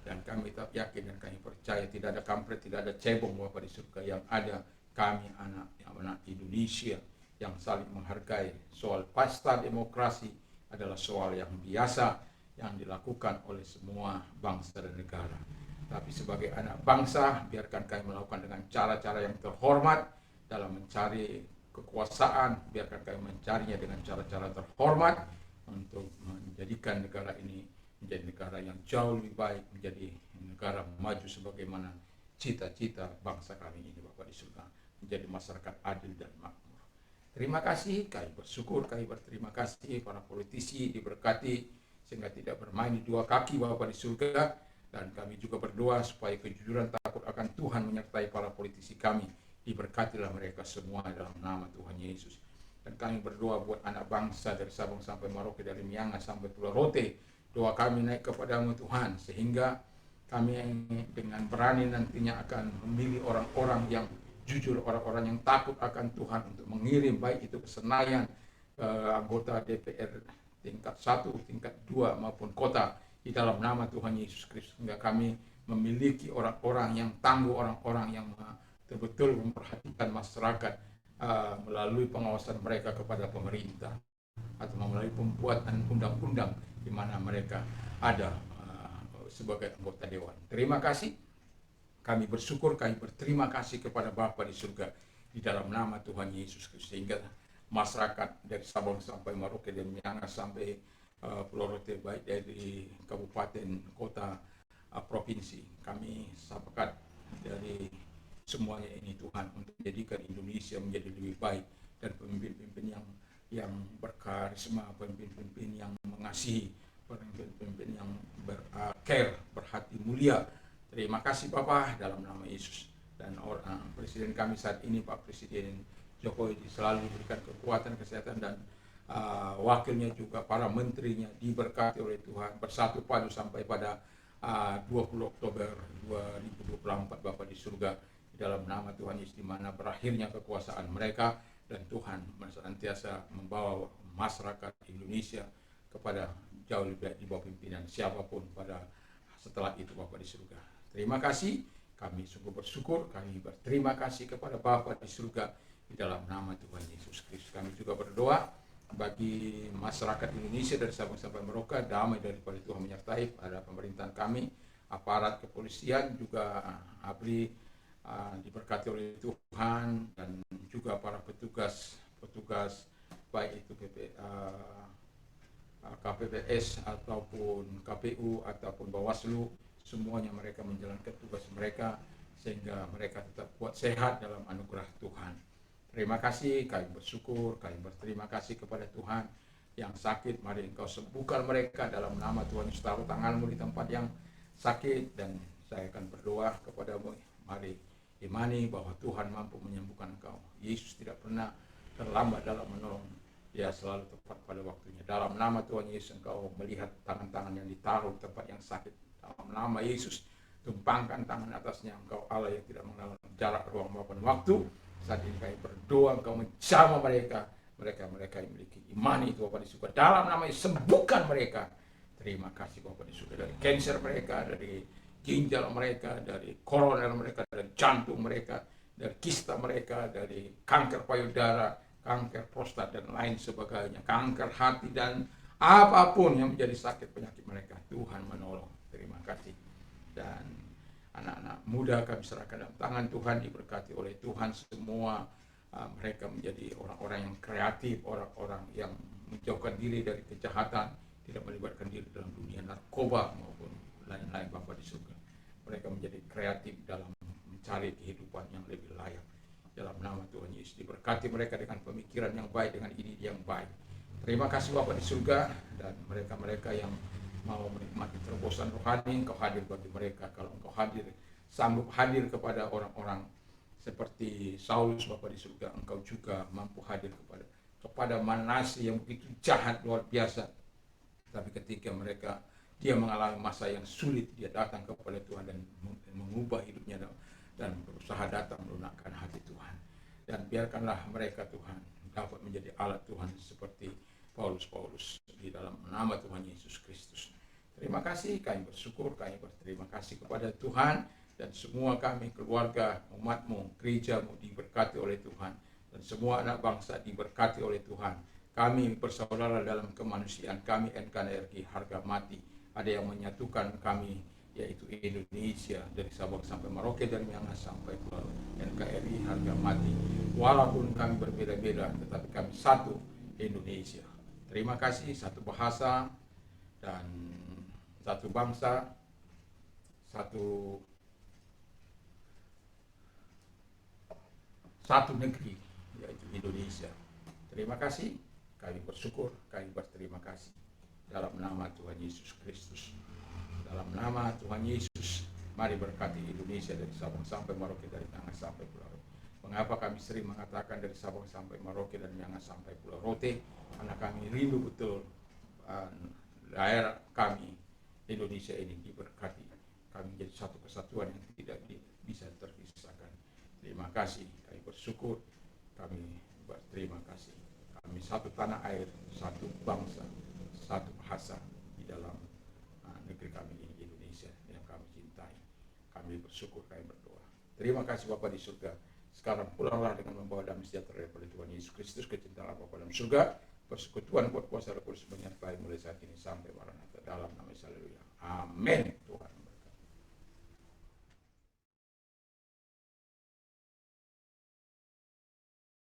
Speaker 1: Dan kami tetap yakin dan kami percaya tidak ada kampret, tidak ada cebong Bapa di surga. Yang ada kami anak Indonesia yang saling menghargai. Soal pesta demokrasi adalah soal yang biasa yang dilakukan oleh semua bangsa dan negara. Tapi sebagai anak bangsa, biarkan kami melakukan dengan cara-cara yang terhormat dalam mencari kekuasaan. Biarkan kami mencarinya dengan cara-cara terhormat untuk menjadikan negara ini menjadi negara yang jauh lebih baik, menjadi negara maju sebagaimana cita-cita bangsa kami ini Bapa di surga, menjadi masyarakat adil dan makmur. Terima kasih, kami bersyukur, kami berterima kasih para politisi diberkati sehingga tidak bermain di dua kaki Bapa di surga. Dan kami juga berdoa supaya kejujuran takut akan Tuhan menyertai para politisi kami. Diberkatilah mereka semua dalam nama Tuhan Yesus. Dan kami berdoa buat anak bangsa dari Sabang sampai Merauke, dari Miangas sampai Pulau Rote. Doa kami naik kepada-Mu Tuhan, sehingga kami dengan berani nantinya akan memilih orang-orang yang jujur, orang-orang yang takut akan Tuhan untuk mengirim baik itu ke Senayan, anggota DPR tingkat 1, tingkat 2 maupun kota, di dalam nama Tuhan Yesus Kristus. Sehingga kami memiliki orang-orang yang tangguh, orang-orang yang betul-betul memperhatikan masyarakat melalui pengawasan mereka kepada pemerintah, atau melalui pembuatan undang-undang di mana mereka ada sebagai anggota dewan. Terima kasih. Kami bersyukur, kami berterima kasih kepada Bapa di surga di dalam nama Tuhan Yesus Kristus, sehingga masyarakat dari Sabang sampai Merauke, dan Miangas sampai Pulau Rote, baik dari kabupaten, kota, provinsi, kami sepakat dari semuanya ini Tuhan untuk menjadikan Indonesia menjadi lebih baik, dan pemimpin-pemimpin yang berkarisma, pemimpin-pemimpin yang mengasihi, pemimpin yang bercare, berhati mulia. Terima kasih Bapak dalam nama Yesus. Dan Presiden kami saat ini, Pak Presiden Jokowi, selalu diberikan kekuatan, kesehatan, dan wakilnya juga para menterinya diberkati oleh Tuhan, bersatu padu sampai pada 20 Oktober 2024 Bapak di surga. di dalam nama Tuhan Yesus, di mana berakhirnya kekuasaan mereka, dan Tuhan senantiasa membawa masyarakat Indonesia kepada jauh lebih baik di bawah pimpinan siapapun pada setelah itu Bapa di surga. Terima kasih, kami sungguh bersyukur, kami berterima kasih kepada Bapa di surga di dalam nama Tuhan Yesus Kristus. Kami juga berdoa bagi masyarakat Indonesia dari Sabang sampai Merauke, damai daripada Tuhan menyertai pada pemerintahan kami, aparat kepolisian juga ABRI diberkati oleh Tuhan, dan juga para petugas baik itu KPPS ataupun KPU ataupun Bawaslu, semuanya mereka menjalankan tugas mereka sehingga mereka tetap kuat sehat dalam anugerah Tuhan. Terima kasih, kami bersyukur, kami berterima kasih kepada Tuhan. Yang sakit, mari Engkau sembuhkan mereka dalam nama Tuhan Yesus. Taruh tanganmu di tempat yang sakit, dan saya akan berdoa kepadamu. Mari imani bahwa Tuhan mampu menyembuhkan engkau. Yesus tidak pernah terlambat dalam menolong. Dia selalu tepat pada waktunya. Dalam nama Tuhan Yesus, engkau melihat tangan-tangan yang ditaruh di tempat yang sakit. Dalam nama Yesus, tumpangkan tangan atasnya. Engkau Allah yang tidak mengenal jarak, ruang, maupun waktu. Saat ini kami berdoa, engkau menjamah mereka yang memiliki iman itu Bapa di surga. Dalam nama Yesus, sembuhkan mereka. Terima kasih Bapa di surga, dari kanker mereka, dari ginjal mereka, dari koroner mereka, dari jantung mereka, dari kista mereka, dari kanker payudara, kanker prostat dan lain sebagainya, kanker hati dan apapun yang menjadi sakit penyakit mereka, Tuhan menolong. Terima kasih. Dan anak-anak muda kami serahkan dalam tangan Tuhan, diberkati oleh Tuhan semua. Mereka menjadi orang-orang yang kreatif, orang-orang yang menjauhkan diri dari kejahatan, tidak melibatkan diri dalam dunia narkoba maupun lain-lain Bapa di surga. Mereka menjadi kreatif dalam mencari kehidupan yang lebih layak. Dalam nama Tuhan Yesus, diberkati mereka dengan pemikiran yang baik, dengan ide yang baik. Terima kasih Bapa di surga, dan mereka-mereka yang mau menikmati terobosan rohani, Engkau hadir bagi mereka. Kalau Engkau hadir, sanggup hadir kepada orang-orang seperti Saulus Bapa di surga, Engkau juga mampu hadir kepada Manasye yang begitu jahat luar biasa. Tapi ketika dia mengalami masa yang sulit, dia datang kepada Tuhan dan mengubah hidupnya dan berusaha datang melunakkan hati Tuhan. Dan biarkanlah mereka Tuhan dapat menjadi alat Tuhan seperti Paulus di dalam nama Tuhan Yesus Kristus. Terima kasih, kami bersyukur, kami berterima kasih kepada Tuhan, dan semua kami, keluarga, umatmu, gerejamu diberkati oleh Tuhan, dan semua anak bangsa diberkati oleh Tuhan. Kami bersaudara dalam kemanusiaan, kami NKRI harga mati. Ada yang menyatukan kami, yaitu Indonesia, dari Sabang sampai Merauke, dari Miangas sampai Pulau NKRI harga mati. Walaupun kami berbeda-beda, tetapi kami satu Indonesia. Terima kasih, satu bahasa dan satu bangsa, satu negeri, yaitu Indonesia. Terima kasih, kami bersyukur, kami berterima kasih. Dalam nama Tuhan Yesus Kristus. Dalam nama Tuhan Yesus, mari berkati Indonesia dari Sabang sampai Merauke, dari Miangas sampai Pulau Rote. Mengapa kami sering mengatakan dari Sabang sampai Merauke dan Miangas sampai Pulau Rote? Karena kami rindu betul daerah kami, Indonesia ini diberkati. Kami menjadi satu kesatuan yang tidak bisa terpisahkan. Terima kasih, kami bersyukur, kami berterima kasih. Kami satu tanah air, satu bangsa, satu bahasa di dalam negeri kami ini, Indonesia, yang kami cintai. Kami bersyukur, kami berdoa. Terima kasih Bapa di surga. Sekarang pulanglah dengan membawa damai sejahtera daripada Tuhan Yesus Kristus, kecintaan Bapa dalam surga, persekutuan kuat kuasa Roh Kudus menyertai mulai saat ini sampai maranatha, dalam nama Yesus. Haleluya. Amin.